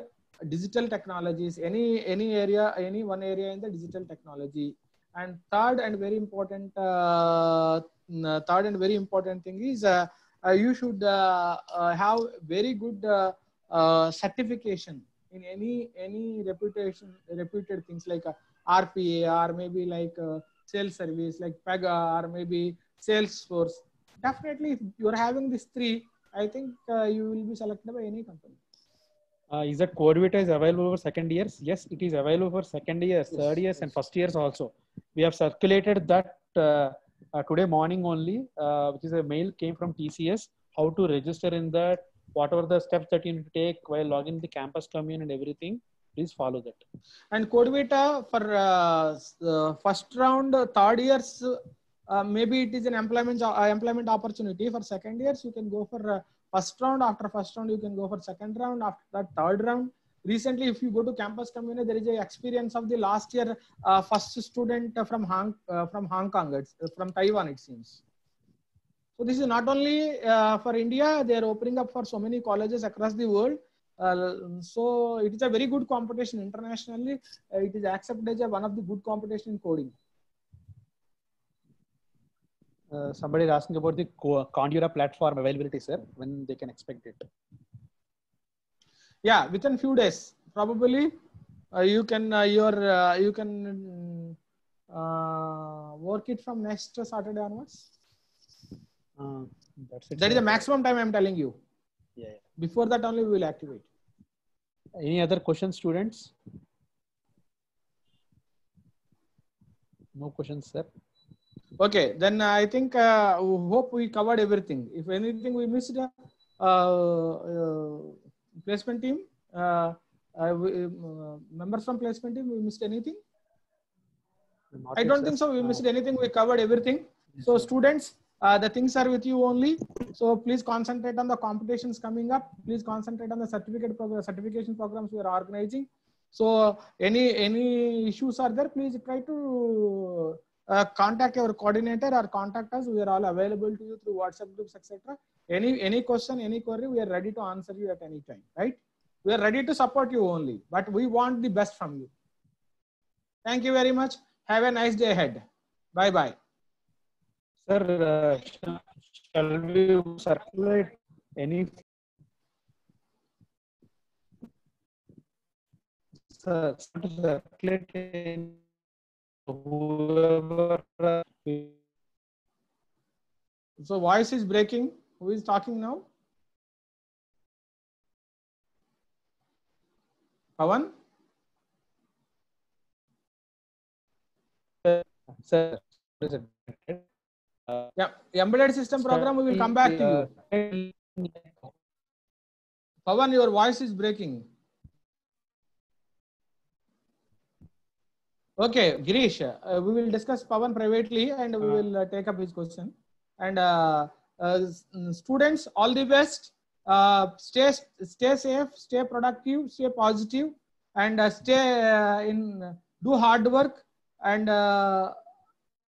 digital technologies. Any area, any one area in the digital technology. And third and very important thing is you should have very good certification in any reputed things like RPA, or maybe like sales service like Pega, or maybe Salesforce. Definitely, if you are having these 3, I think you will be selected by any company. Is that CodeVita is available for second years? Yes, it is available for second years, Yes, third years, yes. and first years also. We have circulated that today morning only, which is a mail came from TCS, how to register in that, what are the steps that you need to take while logging the campus commune and everything. Please follow that. And CodeVita for first round, third years, maybe it is an employment opportunity. For second years, you can go for first round. After first round, you can go for second round. After that, third round. Recently, if you go to campus commune, there is a experience of the last year first student from Hong Kong. It's from Taiwan, it seems. So this is not only for India. They are opening up for so many colleges across the world. So it is a very good competition internationally. It is accepted as one of the good competition in coding. Somebody is asking about the Conjura platform availability, sir. When they can expect it? Yeah, within few days, probably you can work it from next Saturday onwards. That's it. That is the maximum time I'm telling you. Yeah. Before that only we will activate. Any other questions, students? No questions, sir. Okay, then I think hope we covered everything. If anything we missed, placement team, members from placement team, we missed anything? I don't think so. We missed anything. We covered everything. So students, the things are with you only. So please concentrate on the competitions coming up. Please concentrate on the certification programs we are organizing. So any issues are there, please try to contact your coordinator or contact us. We are all available to you through WhatsApp groups, etc. Any question, any query, we are ready to answer you at any time, right? We are ready to support you only, but we want the best from you. Thank you very much. Have a nice day ahead. Bye-bye. Sir, shall we circulate any? Sir, circulate whoever. So voice is breaking. Who is talking now? Pawan? Sir, Yeah, embedded system program, we will come back to you. Pawan, your voice is breaking. Okay, Girish, we will discuss Pawan privately, and we will take up his question. And students, all the best. Stay safe, stay productive, stay positive, and do hard work. And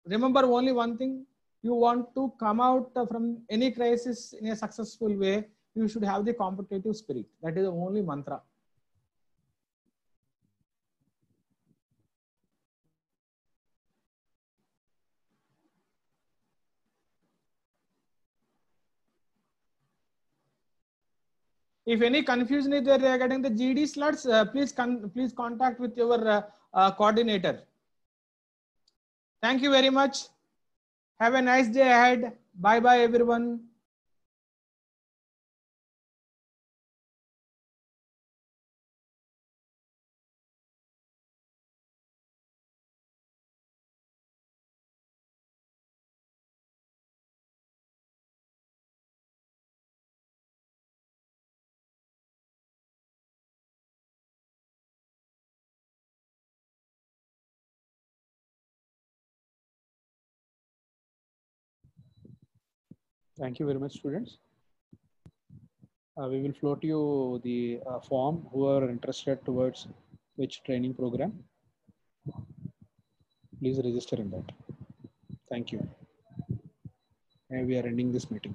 remember only one thing: you want to come out from any crisis in a successful way, you should have the competitive spirit. That is the only mantra. If any confusion is there regarding the GD slots, please contact with your coordinator. Thank you very much. Have a nice day ahead. Bye bye everyone. Thank you very much, students. We will float you the form who are interested towards which training program. Please register in that. Thank you. And we are ending this meeting.